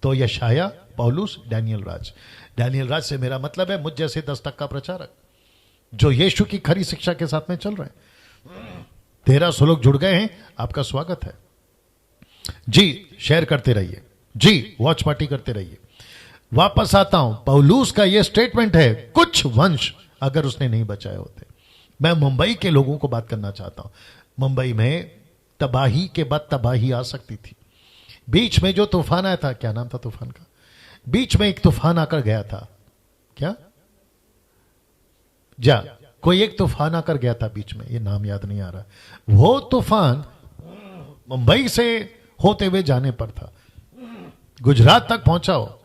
तो यशाया, पौलुस, डैनियल राज। डैनियल राज से मेरा मतलब है मुझ जैसे 10% प्रचारक जो यीशु की खरी शिक्षा के साथ में चल रहे हैं। 1300 लोग जुड़ गए हैं, आपका स्वागत है जी। शेयर करते रहिए जी, वॉच पार्टी करते रहिए। वापस आता हूं, पौलुस का यह स्टेटमेंट है, कुछ वंश अगर उसने नहीं बचाए होते। मैं मुंबई के लोगों को बात करना चाहता हूं। मुंबई में तबाही के बाद तबाही आ सकती थी। बीच में जो तूफान आया था, क्या नाम था तूफान का? बीच में एक तूफान आकर गया था, क्या जा कोई एक तूफान आकर गया था बीच में, ये नाम याद नहीं आ रहा। वो तूफान मुंबई से होते हुए जाने पर था, गुजरात तक पहुंचा हो,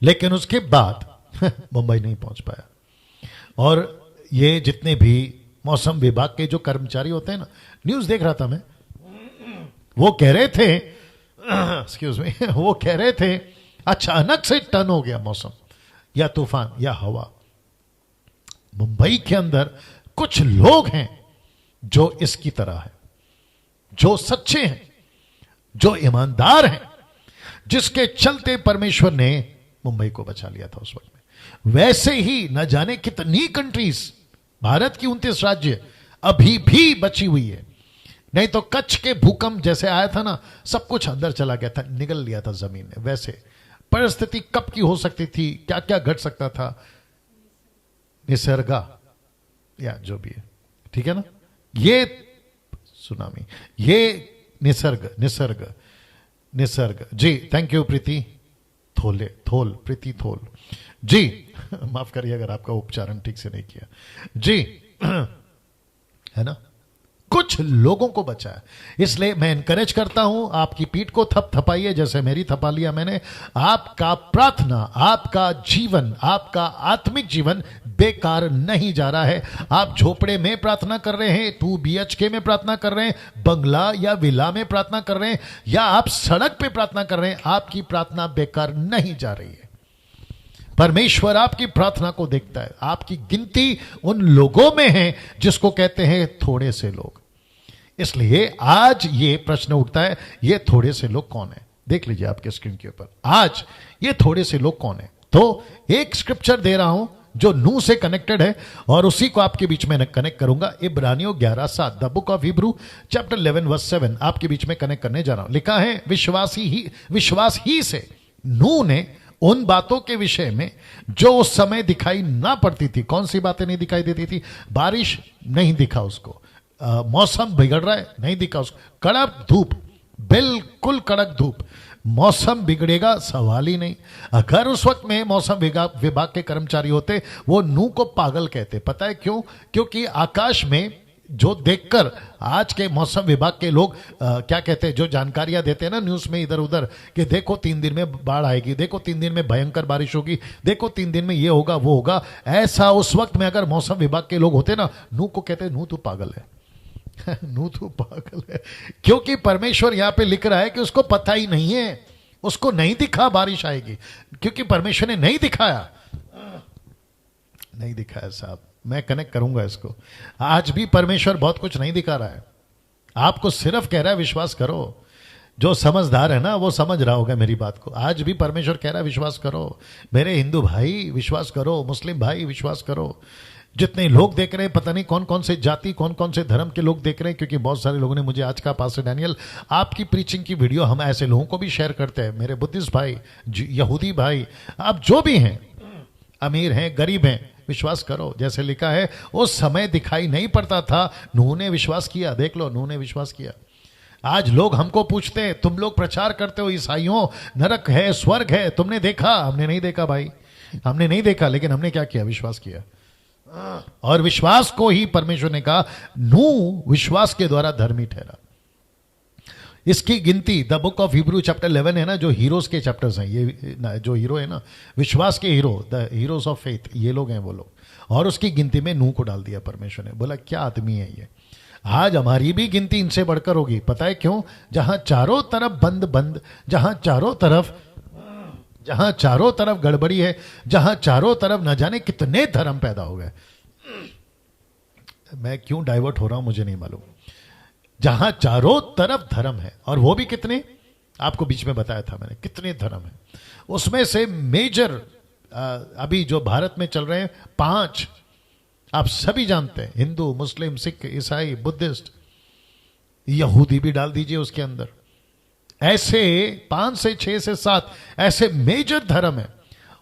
लेकिन उसके बाद मुंबई नहीं पहुंच पाया। और ये जितने भी मौसम विभाग के जो कर्मचारी होते हैं ना, न्यूज देख रहा था मैं, वो कह रहे थे एक्सक्यूज मी, वो कह रहे थे अचानक से टर्न हो गया मौसम, या तूफान या हवा। मुंबई के अंदर कुछ लोग हैं जो इसकी तरह है, जो सच्चे हैं, जो ईमानदार हैं, जिसके चलते परमेश्वर ने मुंबई को बचा लिया था उस वक्त में। वैसे ही न जाने कितनी कंट्रीज, भारत की 29 राज्य अभी भी बची हुई है। नहीं तो कच्छ के भूकंप जैसे आया था ना, सब कुछ अंदर चला गया था, निगल लिया था जमीन में। वैसे परिस्थिति कब की हो सकती थी, क्या क्या घट सकता था, निसर्गा या जो भी है, ठीक है ना, ये सुनामी, ये निसर्ग निसर्ग निसर्ग जी। थैंक यू प्रीति थोले, थोल, प्रीति थोल जी। माफ करिए अगर आपका उच्चारण ठीक से नहीं किया जी। है ना, कुछ लोगों को बचा है। इसलिए मैं एनकरेज करता हूं, आपकी पीठ को थपथपाइए जैसे मेरी थपा लिया मैंने। आपका प्रार्थना, आपका जीवन, आपका आत्मिक जीवन बेकार नहीं जा रहा है। आप झोपड़े में प्रार्थना कर रहे हैं, 2 BHK में प्रार्थना कर रहे हैं, बंगला या विला में प्रार्थना कर रहे हैं, या आप सड़क पे प्रार्थना कर रहे हैं, आपकी प्रार्थना बेकार नहीं जा रही है। परमेश्वर आपकी प्रार्थना को देखता है। आपकी गिनती उन लोगों में है जिसको कहते हैं थोड़े से लोग। इसलिए आज ये प्रश्न उठता है, ये थोड़े से लोग कौन है? देख लीजिए आपके स्क्रीन के ऊपर, आज ये थोड़े से लोग कौन है। तो एक स्क्रिप्चर दे रहा हूं जो नू से कनेक्टेड है, और उसी को आपके बीच में कनेक्ट करूंगा। इब्रानियों 11:7, the book of Hebrew chapter 11 verse 7 आपके बीच में कनेक्ट करने जा रहा हूं। लिखा है विश्वास ही से नू ने उन बातों के विषय में जो उस समय दिखाई ना पड़ती थी। कौन सी बातें नहीं दिखाई देती थी? बारिश नहीं दिखा उसको, मौसम बिगड़ रहा है नहीं दिखा उसको, कड़क धूप, बिल्कुल कड़क धूप, मौसम बिगड़ेगा सवाल ही नहीं। अगर उस वक्त में मौसम विभाग के कर्मचारी होते, वो नू को पागल कहते। पता है क्यों? क्योंकि आकाश में जो देखकर आज के मौसम विभाग के लोग क्या कहते हैं, जो जानकारियां देते हैं ना न्यूज में इधर उधर, कि देखो 3 दिन में बाढ़ आएगी, देखो 3 दिन में भयंकर बारिश होगी, देखो 3 दिन में ये होगा वो होगा, ऐसा उस वक्त में अगर मौसम विभाग के लोग होते ना, नू को कहते नू तू पागल है नू तू पागल है। क्योंकि परमेश्वर यहां पे लिख रहा है कि उसको पता ही नहीं है, उसको नहीं दिखा बारिश आएगी, क्योंकि परमेश्वर ने नहीं दिखाया साहब। मैं कनेक्ट करूंगा इसको। आज भी परमेश्वर बहुत कुछ नहीं दिखा रहा है, आपको सिर्फ कह रहा है विश्वास करो। जो समझदार है ना वो समझ रहा होगा मेरी बात को। आज भी परमेश्वर कह रहा है विश्वास करो मेरे हिंदू भाई, विश्वास करो मुस्लिम भाई, विश्वास करो। जितने लोग देख रहे हैं, पता नहीं कौन कौन से जाति कौन कौन से धर्म के लोग देख रहे हैं, क्योंकि बहुत सारे लोगों ने मुझे आज कहा पास्टर डैनियल आपकी प्रीचिंग की वीडियो हम ऐसे लोगों को भी शेयर करते हैं। मेरे बुद्धिस्ट भाई, यहूदी भाई, आप जो भी हैं, अमीर हैं गरीब हैं, विश्वास करो। जैसे लिखा है उस समय दिखाई नहीं पड़ता था, नूह ने विश्वास किया। देख लो, नूह ने विश्वास किया। आज लोग हमको पूछते हैं तुम लोग प्रचार करते हो ईसाइयों नरक है स्वर्ग है, तुमने देखा? हमने नहीं देखा भाई, हमने नहीं देखा, लेकिन हमने क्या किया? विश्वास किया। और विश्वास को ही परमेश्वर ने कहा नूह विश्वास के द्वारा धर्मी ठहरा। इसकी गिनती the book of Hebrew chapter 11 है ना, जो हीरोज के चैप्टर्स हैं, ये जो हीरो है ना, विश्वास के hero, the heroes of faith, ये लोग हैं वो लोग। और उसकी गिनती में नूह को डाल दिया परमेश्वर ने। बोला क्या आदमी है ये। आज हमारी भी गिनती इनसे बढ़कर होगी। पता है क्यों? जहां चारों तरफ बंद, जहां चारों तरफ गड़बड़ी है, जहां चारों तरफ न जाने कितने धर्म पैदा हो गए। मैं क्यों डाइवर्ट हो रहा हूं मुझे नहीं मालूम। जहां चारों तरफ धर्म है, और वो भी कितने, आपको बीच में बताया था मैंने कितने धर्म है। उसमें से मेजर अभी जो भारत में चल रहे हैं 5, आप सभी जानते हैं, हिंदू मुस्लिम सिख ईसाई बुद्धिस्ट, यहूदी भी डाल दीजिए उसके अंदर। ऐसे 5 से 6 से 7 ऐसे मेजर धर्म है।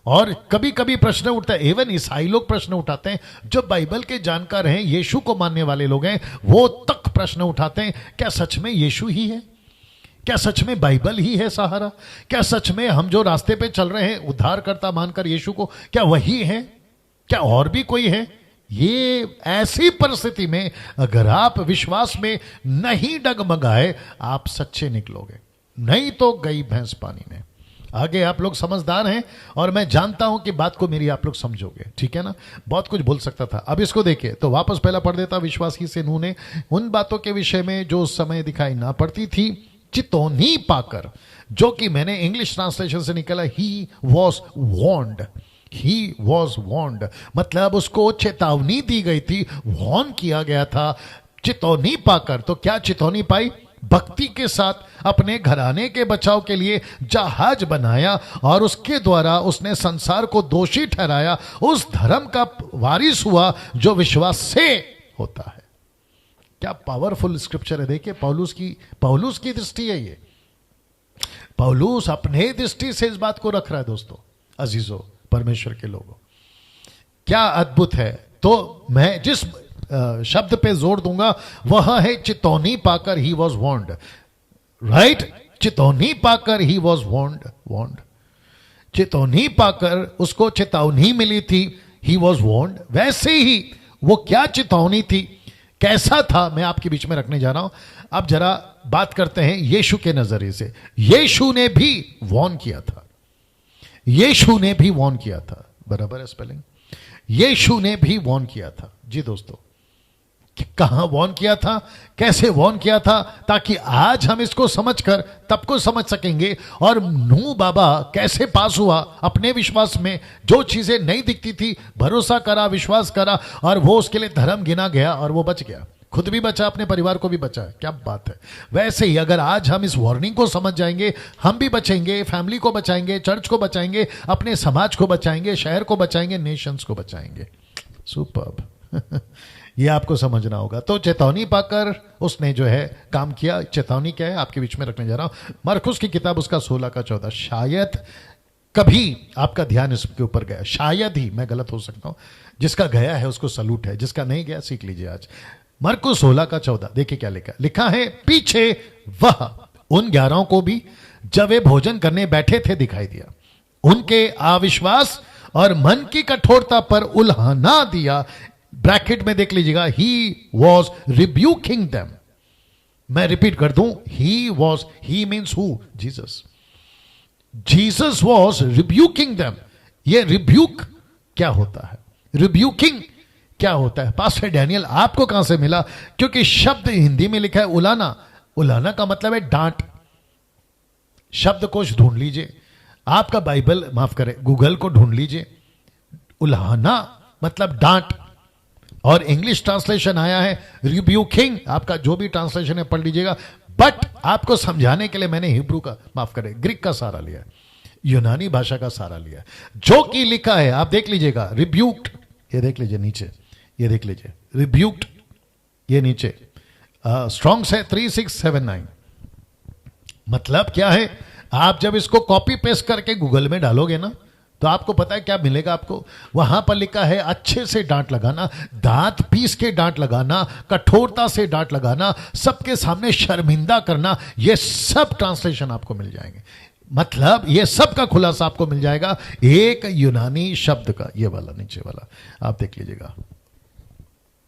और कभी कभी प्रश्न उठता है, इवन ईसाई लोग प्रश्न उठाते हैं, जो बाइबल के जानकार हैं, यीशु को मानने वाले लोग हैं, वो तक प्रश्न उठाते हैं, क्या सच में यीशु ही है? क्या सच में बाइबल ही है सहारा? क्या सच में हम जो रास्ते पे चल रहे हैं उद्धारकर्ता मानकर यीशु को, क्या वही है? क्या और भी कोई है? ये ऐसी परिस्थिति में अगर आप विश्वास में नहीं डगमगाए, आप सच्चे निकलोगे, नहीं तो गई भैंस पानी में। आगे आप लोग समझदार हैं और मैं जानता हूं कि बात को मेरी आप लोग समझोगे, ठीक है ना। बहुत कुछ बोल सकता था, अब इसको देखिए। तो वापस पहला पढ़ देता, विश्वास ही से नूह ने उन बातों के विषय में जो उस समय दिखाई ना पड़ती थी चितौनी पाकर, जो कि मैंने इंग्लिश ट्रांसलेशन से निकला he was warned. He was warned मतलब उसको चेतावनी दी गई थी, वॉर्न किया गया था। चितौनी पाकर, तो क्या चितौनी पाई? भक्ति के साथ अपने घराने के बचाव के लिए जहाज बनाया और उसके द्वारा उसने संसार को दोषी ठहराया, उस धर्म का वारिस हुआ जो विश्वास से होता है। क्या पावरफुल स्क्रिप्चर है। देखिए पौलुस की दृष्टि है ये। पौलुस अपने दृष्टि से इस बात को रख रहा है। दोस्तों अजीजों, परमेश्वर के लोगों, क्या अद्भुत है। तो मैं जिस शब्द पे जोर दूंगा वह है चितौनी पाकर ही वॉज वॉर्न्ड। राइट, चितौनी पाकर ही वॉज वॉर्न्ड। चितौनी पाकर उसको चेतावनी मिली थी, ही वॉज वॉर्न्ड। वैसे ही वो क्या चितौनी थी, कैसा था, मैं आपके बीच में रखने जा रहा हूं। अब जरा बात करते हैं यीशु के नजरिए से। यीशु ने भी वॉर्न किया था। यीशु ने भी वॉर्न किया था, बराबर है स्पेलिंग। यीशु ने भी वॉर्न किया था। जी दोस्तों, कहां वॉर्न किया था, कैसे वॉर्न किया था, ताकि आज हम इसको समझकर तब को समझ सकेंगे। और नूह बाबा कैसे पास हुआ अपने विश्वास में, जो चीजें नहीं दिखती थी भरोसा करा, विश्वास करा, और वो उसके लिए धर्म गिना गया और वो बच गया। खुद भी बचा, अपने परिवार को भी बचा। क्या बात है। वैसे ही अगर आज हम इस वार्निंग को समझ जाएंगे, हम भी बचेंगे, फैमिली को बचाएंगे, चर्च को बचाएंगे, अपने समाज को बचाएंगे, शहर को बचाएंगे, नेशंस को बचाएंगे। सुपर्ब। ये आपको समझना होगा। तो चेतावनी पाकर उसने जो है काम किया। चेतावनी क्या है आपके बीच में रखने जा रहा हूं। मरकुस की किताब उसका 16 का 14। शायद कभी आपका ध्यान इसके ऊपर गया, शायद ही, मैं गलत हो सकता हूं। जिसका गया है उसको सलूट है, जिसका नहीं गया सीख लीजिए आज। मरकुस 16 का 14 देखिए क्या लिखा है। पीछे वह उन 11 को भी जब वे भोजन करने बैठे थे दिखाई दिया। उनके अविश्वास और मन की कठोरता पर उल्हाना दिया। ब्रैकेट में देख लीजिएगा, ही वॉज रिब्यूकिंग देम। मैं रिपीट कर दूं, he means who? Jesus. Jesus was rebuking them. ये रिब्यूक क्या होता है, रिब्यूकिंग क्या होता है? पास्टर डैनियल आपको कहां से मिला? क्योंकि शब्द हिंदी में लिखा है उलाना। उलाना का मतलब है डांट। शब्दकोश ढूंढ लीजिए, आपका बाइबल, माफ करें, गूगल को ढूंढ लीजिए। उल्हाना मतलब डांट, और इंग्लिश ट्रांसलेशन आया है रिब्यूकिंग। आपका जो भी ट्रांसलेशन है पढ़ लीजिएगा, बट आपको समझाने के लिए मैंने हिब्रू का, माफ करें, ग्रीक का सहारा लिया, यूनानी भाषा का सहारा लिया। जो कि लिखा है आप देख लीजिएगा, रिब्यूक्ड, ये देख लीजिए नीचे, ये देख लीजिए, रिब्यूक्ड, ये नीचे स्ट्रॉन्ग्स है 3679। मतलब क्या है? आप जब इसको कॉपी पेस्ट करके गूगल में डालोगे ना, तो आपको पता है क्या मिलेगा आपको? वहां पर लिखा है अच्छे से डांट लगाना, दांत पीस के डांट लगाना, कठोरता से डांट लगाना, सबके सामने शर्मिंदा करना। ये सब ट्रांसलेशन आपको मिल जाएंगे। मतलब ये सब का खुलासा आपको मिल जाएगा एक यूनानी शब्द का। ये वाला नीचे वाला आप देख लीजिएगा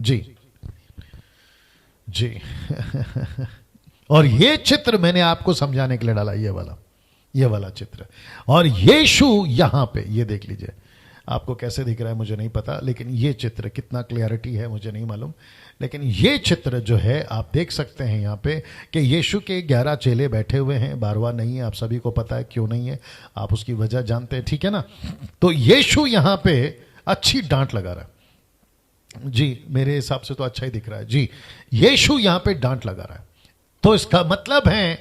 जी जी। और ये चित्र मैंने आपको समझाने के लिए डाला, ये वाला चित्र। और यीशु यहां पे, ये देख लीजिए, आपको कैसे दिख रहा है मुझे नहीं पता, लेकिन ये चित्र कितना क्लियरिटी है मुझे नहीं मालूम, लेकिन ये चित्र जो है आप देख सकते हैं यहां पे कि यीशु के 11 चेले बैठे हुए हैं। 12वां नहीं है, आप सभी को पता है क्यों नहीं है, आप उसकी वजह जानते हैं, ठीक है ना। तो यीशु यहां पे अच्छी डांट लगा रहा है जी, मेरे हिसाब से तो अच्छा ही दिख रहा है जी। यीशु यहां पे डांट लगा रहा है। तो इसका मतलब है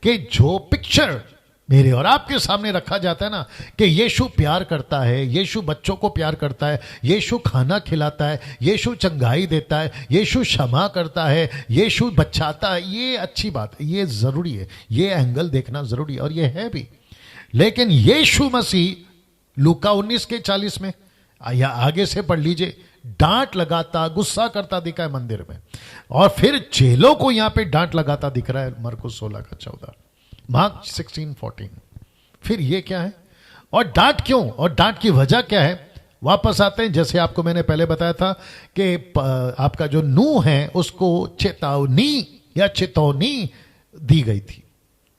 कि जो पिक्चर मेरे और आपके सामने रखा जाता है ना, कि यीशु प्यार करता है, यीशु बच्चों को प्यार करता है, यीशु खाना खिलाता है, यीशु चंगाई देता है, यीशु क्षमा करता है, यीशु बचाता है, ये अच्छी बात है, ये जरूरी है, ये एंगल देखना जरूरी है, और ये है भी। लेकिन यीशु मसीह लूका 19 के 40 में, या आगे से पढ़ लीजिए, डांट लगाता, गुस्सा करता दिखा है मंदिर में, और फिर चेलों को यहां पे डांट लगाता दिख रहा है मरकुस 16 का 14, मार्क 16:14। फिर ये क्या है और डांट क्यों, और डांट की वजह क्या है? वापस आते हैं, जैसे आपको मैंने पहले बताया था कि आपका जो नूह है उसको चेतावनी या चेतावनी दी गई थी।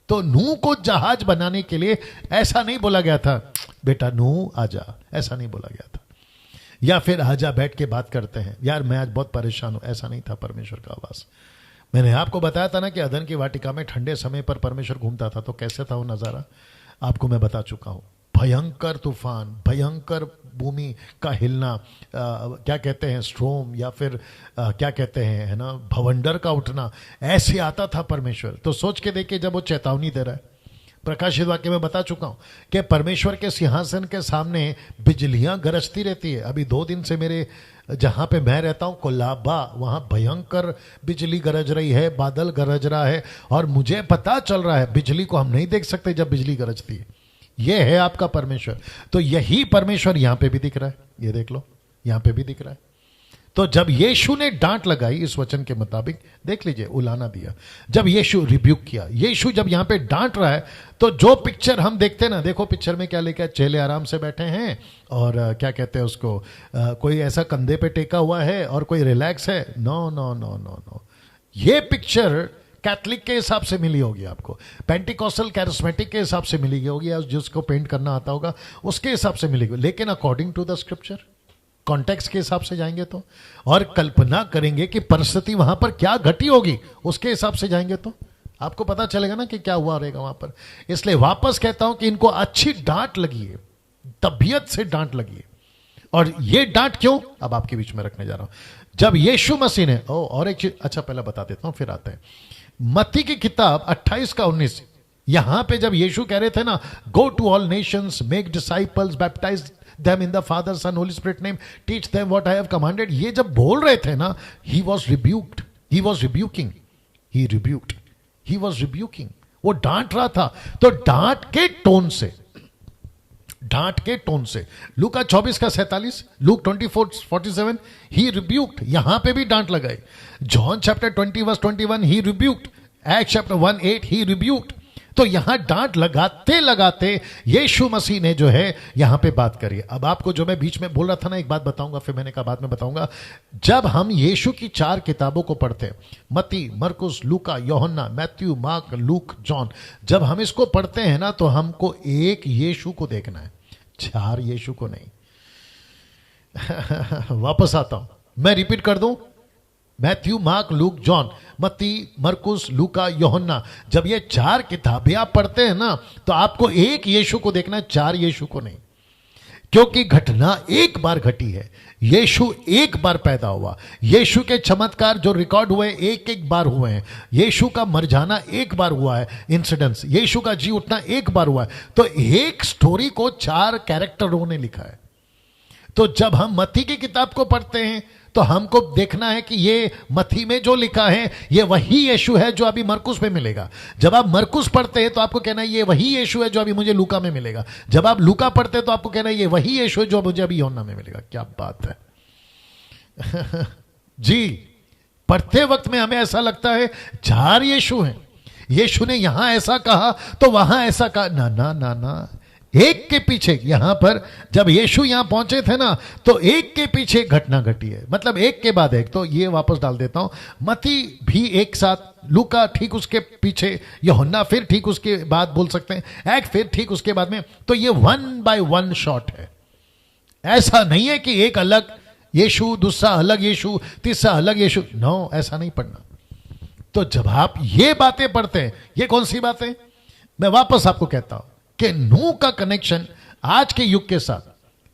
तो नूह को जहाज बनाने के लिए ऐसा नहीं बोला गया था बेटा नूह आजा, ऐसा नहीं बोला गया था, या फिर आजा बैठ के बात करते हैं, यार मैं आज बहुत परेशान हूं, ऐसा नहीं था परमेश्वर का आवाज। मैंने आपको बताया था ना कि अदन की वाटिका में ठंडे समय पर परमेश्वर घूमता था, तो कैसे था वो नजारा आपको मैं बता चुका हूं। भयंकर तूफान, भयंकर भूमि का हिलना, क्या कहते हैं स्ट्रोम, या फिर क्या कहते हैं, है ना, भवंडर का उठना, ऐसे आता था परमेश्वर। तो सोच के देखिए, जब वो चेतावनी दे रहा है, प्रकाशित वाक्य में बता चुका हूं कि परमेश्वर के सिंहासन के सामने बिजलियां गरजती रहती है। अभी 2 दिन से मेरे जहां पे मैं रहता हूं कोलाबा, वहां भयंकर बिजली गरज रही है, बादल गरज रहा है, और मुझे पता चल रहा है बिजली को हम नहीं देख सकते जब बिजली गरजती है। यह है आपका परमेश्वर। तो यही परमेश्वर यहां पे भी दिख रहा है, ये देख लो, यहां पे भी दिख रहा है। तो जब यीशु ने डांट लगाई इस वचन के मुताबिक, देख लीजिए, उलाना दिया, जब यीशु रिब्यूक किया, यीशु जब यहां पे डांट रहा है, तो जो पिक्चर हम देखते हैं ना, देखो पिक्चर में क्या लिखा है, चेले आराम से बैठे हैं, और क्या कहते हैं उसको, कोई ऐसा कंधे पे टेका हुआ है और कोई रिलैक्स है। No no no no no, ये पिक्चर कैथलिक के हिसाब से मिली होगी आपको, पेंटिकॉस्टल कैरिस्मेटिक के हिसाब से मिली होगी, जिसको पेंट करना आता होगा उसके हिसाब से मिलेगी, लेकिन according to the scripture, context के हिसाब से जाएंगे तो, और कल्पना करेंगे कि परिस्थिति वहां पर क्या घटी होगी, उसके हिसाब से जाएंगे तो आपको पता चलेगा ना कि क्या हुआ रहेगा वहां पर। इसलिए वापस कहता हूं कि इनको अच्छी डांट लगी है, तबीयत से डांट लगी है, और ये डांट क्यों, अब आपके बीच में रखने जा रहा हूं। जब यीशु मसीह ने और एक चीज, अच्छा पहले बता देता हूं फिर आते हैं। मत्ती की किताब 28 का 19, यहां पे जब यीशु कह रहे थे ना, go to all nations, make disciples, baptize them in the Father, Son, Holy Spirit name, teach them what I have commanded, ये जब बोल रहे थे ना, he was rebuked, he was rebuking, he rebuked, he was rebuking, वो डांट रहा था। तो डांट के टोन से, डांट के टोन से, लूका 24 का 47, लूक 24:47, he rebuked, यहां पे भी डांट लगाई। John chapter 20 verse 21, he rebuked, act chapter 1:8, he rebuked। तो यहां डांट लगाते लगाते यीशु मसीह ने जो है यहां पे बात करी। अब आपको जो मैं बीच में बोल रहा था ना, एक बात बताऊंगा, फिर मैंने कहा बाद में बताऊंगा। जब हम यीशु की 4 किताबों को पढ़ते हैं, मत्ती, मरकुस, लूका, यूहन्ना, मैथ्यू, मार्क, लूक, जॉन, जब हम इसको पढ़ते हैं ना, तो हमको एक यीशु को देखना है, 4 यीशु को नहीं। वापस आता हूं, मैं रिपीट कर दूं, मैथ्यू, मार्क, लूक, जॉन, मत्ती, मरकुस, लूका, यूहन्ना, जब ये 4 किताबें आप पढ़ते हैं ना, तो आपको एक यीशु को देखना है, 4 यीशु को नहीं। क्योंकि घटना एक बार घटी है, यीशु एक बार पैदा हुआ, यीशु के चमत्कार जो रिकॉर्ड हुए एक एक बार हुए हैं, यीशु का मर जाना एक बार हुआ है इंसिडेंट्स, यीशु का जी उठना एक बार हुआ है। तो एक स्टोरी को 4 कैरेक्टरों ने लिखा है। तो जब हम मत्ती की किताब को पढ़ते हैं तो हमको देखना है कि ये मत्ती में जो लिखा है ये वही यीशु है जो अभी मरकुस में मिलेगा। जब आप मरकुस पढ़ते हैं तो आपको कहना है ये वही यीशु है जो अभी मुझे लूका में मिलेगा। जब आप लूका पढ़ते हैं तो आपको कहना है ये वही यीशु है जो मुझे अभी यूहन्ना में मिलेगा। क्या बात है। जी, पढ़ते वक्त में हमें ऐसा लगता है 4 यीशु हैं, यीशु ने यहां ऐसा कहा तो वहां ऐसा कहा। ना ना ना ना, एक के पीछे, यहां पर जब यीशु यहां पहुंचे थे ना, तो एक के पीछे एक घटना घटी है, मतलब एक के बाद एक। तो ये वापस डाल देता हूं, मत्ती भी एक साथ, लूका ठीक उसके पीछे, यूहन्ना फिर ठीक उसके बाद बोल सकते हैं, एक्ट फिर ठीक उसके बाद में। तो ये 1 बाय 1 शॉट है। ऐसा नहीं है कि एक अलग यीशु, दूसरा अलग यीशु, तीसरा अलग यीशु, नो, ऐसा नहीं पढ़ना। तो जब आप ये बातें पढ़ते हैं, ये कौन सी बातें, मैं वापस आपको कहता हूं कि नूह का कनेक्शन आज के युग के साथ,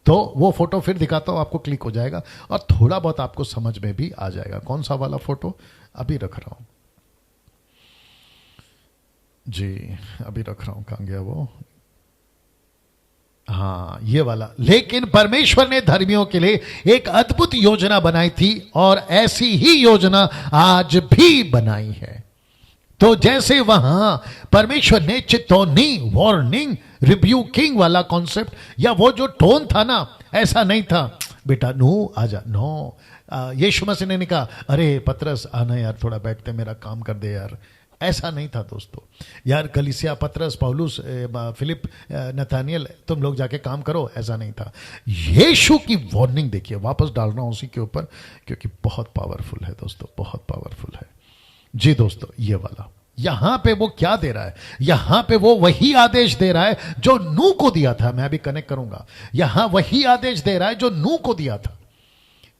तो वो फोटो फिर दिखाता हूं, आपको क्लिक हो जाएगा और थोड़ा बहुत आपको समझ में भी आ जाएगा। कौन सा वाला फोटो अभी रख रहा हूं जी, अभी रख रहा हूं, कहां गया वो, हाँ ये वाला। लेकिन परमेश्वर ने धर्मियों के लिए एक अद्भुत योजना बनाई थी और ऐसी ही योजना आज भी बनाई है। तो जैसे वहां परमेश्वर ने चेतावनी, वार्निंग, रिब्यूकिंग वाला कॉन्सेप्ट या वो जो टोन था ना, ऐसा नहीं था बेटा नूह आजा, नो। यीशु मसीह ने कहा अरे पतरस आना यार, थोड़ा बैठते, मेरा काम कर दे यार, ऐसा नहीं था दोस्तों। यार कलीसिया, पतरस, पौलुस, फिलिप, नथानियल, तुम लोग जाके काम करो, ऐसा नहीं था। यीशु की वार्निंग देखिए, वापस डाल रहा हूं उसी के ऊपर क्योंकि बहुत पावरफुल है दोस्तों, बहुत पावरफुल है जी दोस्तों। ये वाला यहां पे वो क्या दे रहा है, यहां पे वो वही आदेश दे रहा है जो नूह को दिया था। मैं अभी कनेक्ट करूंगा, यहां वही आदेश दे रहा है जो नूह को दिया था।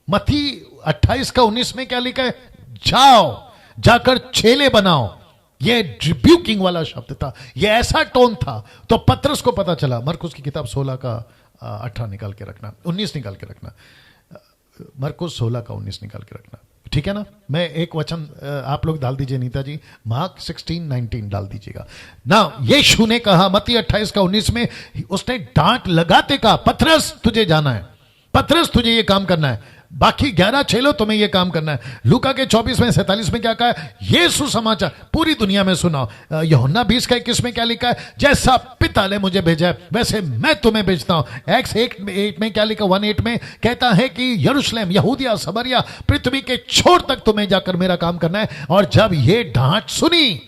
मत्ती 28 का 19 में क्या लिखा है, जाओ जाकर चेले बनाओ। ये रिब्यूकिंग वाला शब्द था, ये ऐसा टोन था। तो पतरस को पता चला, मरकुस की किताब 16 का 18 निकाल के रखना, 19 निकाल के रखना, मरकुस 16 का 19 निकाल के रखना, ठीक है ना। मैं एक वचन आप लोग डाल दीजिए नीता जी, मार्क 16:19 डाल दीजिएगा ना। यीशु ने कहा मत्ती 28 का 19 में, उसने डांट लगाते कहा पतरस तुझे जाना है, पतरस तुझे ये काम करना है, बाकी 11 चेलो तुम्हें ये काम करना है। लूका के 24 में 47 में क्या कहा है, ये सुसमाचार पूरी दुनिया में सुनाओ। यूहन्ना 20 का 21 में क्या लिखा है, जैसा पिता ने मुझे भेजा है वैसे मैं तुम्हें भेजता हूं। एक्स 8 में क्या लिखा, 1:8 में कहता है कि यरूशलेम, यहूदिया, समरिया, पृथ्वी के छोर तक तुम्हें जाकर मेरा काम करना है। और जब ये डांट सुनी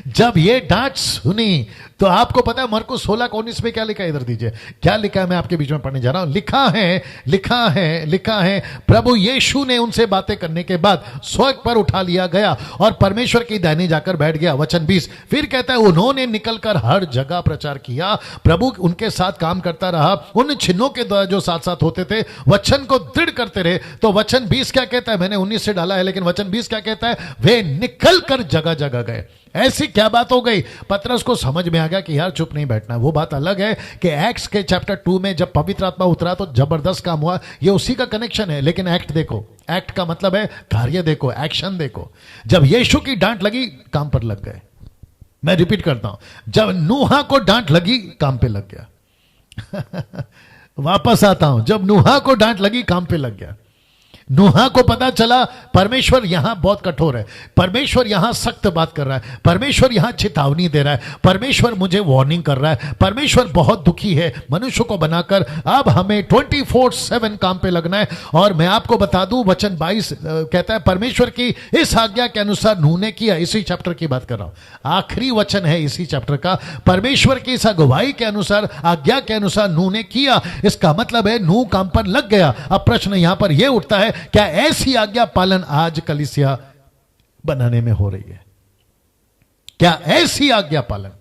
जब ये डांट सुनी तो आपको पता है मरकुस 16 का 19 में क्या लिखा है, इधर दीजिए क्या लिखा है, मैं आपके बीच में पढ़ने जा रहा हूं। लिखा है प्रभु यीशु ने उनसे बातें करने के बाद स्वर्ग पर उठा लिया गया और परमेश्वर की दाहिने जाकर बैठ गया। वचन 20 फिर कहता है उन्होंने निकलकर हर जगह प्रचार किया, प्रभु उनके साथ काम करता रहा, उन चिन्हों के द्वारा जो साथ साथ होते थे वचन को दृढ़ करते रहे। तो वचन 20 क्या कहता है, मैंने 19 से डाला है लेकिन वचन 20 क्या कहता है, वे निकल कर जगह जगह गए। ऐसी क्या बात हो गई? पतरस को समझ में आ गया कि यार चुप नहीं बैठना। वो बात अलग है कि एक्ट्स के चैप्टर 2 में जब पवित्र आत्मा उतरा तो जबरदस्त काम हुआ, ये उसी का कनेक्शन है। लेकिन एक्ट देखो, एक्ट का मतलब है कार्य देखो, एक्शन देखो। जब यीशु की डांट लगी, काम पर लग गए। मैं रिपीट करता हूं, जब नूहा को डांट लगी, काम पे लग गया। वापस आता हूं, जब नूहा को डांट लगी, काम पे लग गया। नूहा को पता चला परमेश्वर यहां बहुत कठोर है, परमेश्वर यहां सख्त बात कर रहा है, परमेश्वर यहां चेतावनी दे रहा है, परमेश्वर मुझे वार्निंग कर रहा है, परमेश्वर बहुत दुखी है मनुष्य को बनाकर। अब हमें 24/7 काम पे लगना है। और मैं आपको बता दूं, वचन 22 कहता है परमेश्वर की इस आज्ञा के अनुसार नूह ने किया। इसी चैप्टर की बात कर रहा हूं, आखिरी वचन है इसी चैप्टर का। परमेश्वर की इस अगुवाई के अनुसार, आज्ञा के अनुसार नूह ने किया। इसका मतलब है नूह काम पर लग गया। अब प्रश्न यहां पर यह उठता है, क्या ऐसी आज्ञा पालन आज कलीसिया बनाने में हो रही है? क्या ऐसी आज्ञा पालन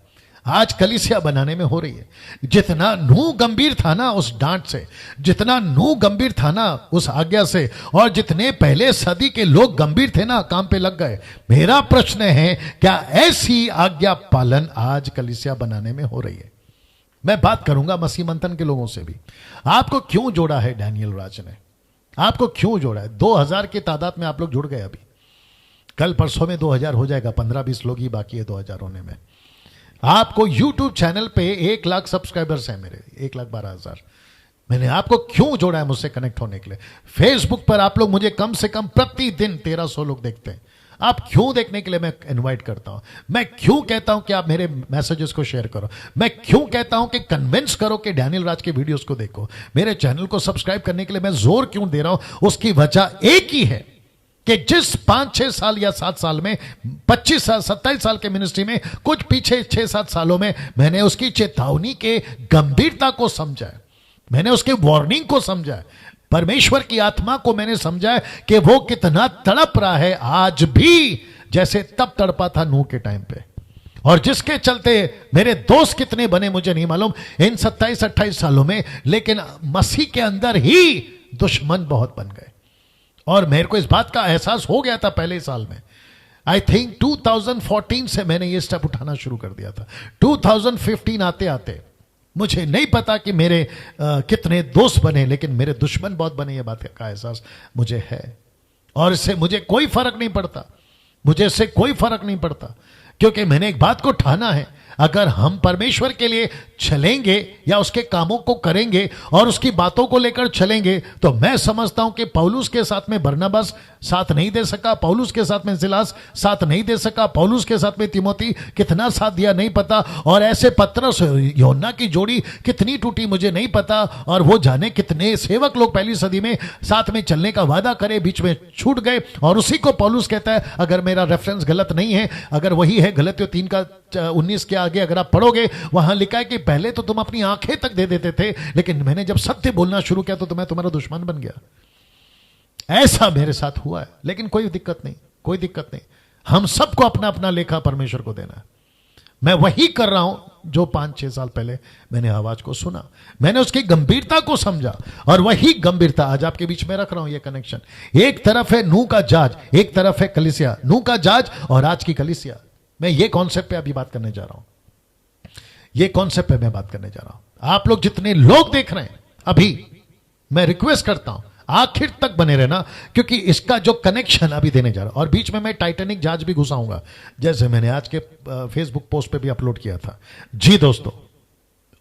आज कलीसिया बनाने में हो रही है? जितना नूह गंभीर था ना उस डांट से, जितना नूह गंभीर था ना उस आज्ञा से, और जितने पहले सदी के लोग गंभीर थे ना, काम पे लग गए। मेरा प्रश्न है, क्या ऐसी आज्ञा पालन आज कलीसिया बनाने में हो रही है? मैं बात करूंगा मसीह मंथन के लोगों से भी। आपको क्यों जोड़ा है डैनियल राज ने? आपको क्यों जोड़ा है? 2000 की तादाद में आप लोग जुड़ गए। अभी कल परसों में 2000 हो जाएगा, 15-20 लोग ही बाकी है 2000 होने में। आपको YouTube चैनल पे 1 लाख सब्सक्राइबर्स हैं मेरे, 1,12,000। मैंने आपको क्यों जोड़ा है मुझसे कनेक्ट होने के लिए? फेसबुक पर आप लोग मुझे कम से कम प्रतिदिन 1300 लोग देखते हैं। आप क्यों देखने के लिए मैं इनवाइट करता हूं? मैं क्यों कहता हूं कि आप मेरे मैसेजेस को शेयर करो? मैं क्यों कहता हूं कि कन्विंस करो कि डैनियल राज के वीडियोस को देखो? मेरे चैनल को सब्सक्राइब करने के लिए मैं जोर क्यों दे रहा हूं? उसकी वजह एक ही है कि जिस 5-6 साल या 7 साल में, 25 साल 27 साल के मिनिस्ट्री में, कुछ पीछे 6-7 सालों में मैंने उसकी चेतावनी के गंभीरता को समझा है, मैंने उसके वार्निंग को समझा है, परमेश्वर की आत्मा को मैंने समझा है कि वो कितना तड़प रहा है आज भी, जैसे तब तड़पा था नूह के टाइम पे। और जिसके चलते मेरे दोस्त कितने बने मुझे नहीं मालूम इन 27-28 सालों में, लेकिन मसीह के अंदर ही दुश्मन बहुत बन गए। और मेरे को इस बात का एहसास हो गया था पहले साल में। आई थिंक 2014 से मैंने ये स्टेप उठाना शुरू कर दिया था। 2015 आते आते मुझे नहीं पता कि मेरे कितने दोस्त बने, लेकिन मेरे दुश्मन बहुत बने, ये बात का एहसास मुझे है। और इससे मुझे कोई फर्क नहीं पड़ता, मुझे इससे कोई फर्क नहीं पड़ता, क्योंकि मैंने एक बात को ठाना है, अगर हम परमेश्वर के लिए चलेंगे या उसके कामों को करेंगे और उसकी बातों को लेकर चलेंगे, तो मैं समझता हूं कि पौलुस के साथ में बरनबास साथ नहीं दे सका, पौलुस के साथ में सिलास साथ नहीं दे सका, पौलुस के साथ में तिमोथी कितना साथ दिया नहीं पता, और ऐसे पतरस यूहन्ना की जोड़ी कितनी टूटी मुझे नहीं पता, और वो जाने कितने सेवक लोग पहली सदी में साथ में चलने का वादा करे, बीच में छूट गए। और उसी को पौलुस कहता है, अगर मेरा रेफरेंस गलत नहीं है, अगर वही है गलतियों 3:19 के आगे अगर आप पढ़ोगे, वहां लिखा है कि पहले तो तुम अपनी आंखें तक दे देते थे, लेकिन मैंने जब सत्य बोलना शुरू किया तो मैं तुम्हारा दुश्मन बन गया। ऐसा मेरे साथ हुआ है, लेकिन कोई दिक्कत नहीं, कोई दिक्कत नहीं। हम सबको अपना अपना लेखा परमेश्वर को देना है। मैं वही कर रहा हूं जो 5-6 साल पहले मैंने आवाज को सुना, मैंने उसकी गंभीरता को समझा, और वही गंभीरता आज आपके बीच में रख रहा हूं। ये कनेक्शन, एक तरफ है नूह का जाज, एक तरफ है कलीसिया। नूह का जाज और आज की कलीसिया। मैं ये कॉन्सेप्ट पे अभी बात करने जा रहा हूं, ये कॉन्सेप्ट पे मैं बात करने जा रहा हूं। आप लोग जितने लोग देख रहे हैं अभी, मैं रिक्वेस्ट करता हूं आखिर तक बने रहना, क्योंकि इसका जो कनेक्शन अभी देने जा रहा हूं। और बीच में मैं टाइटैनिक जहाज भी घुसाऊंगा, जैसे मैंने आज के फेसबुक पोस्ट पे भी अपलोड किया था। जी दोस्तों,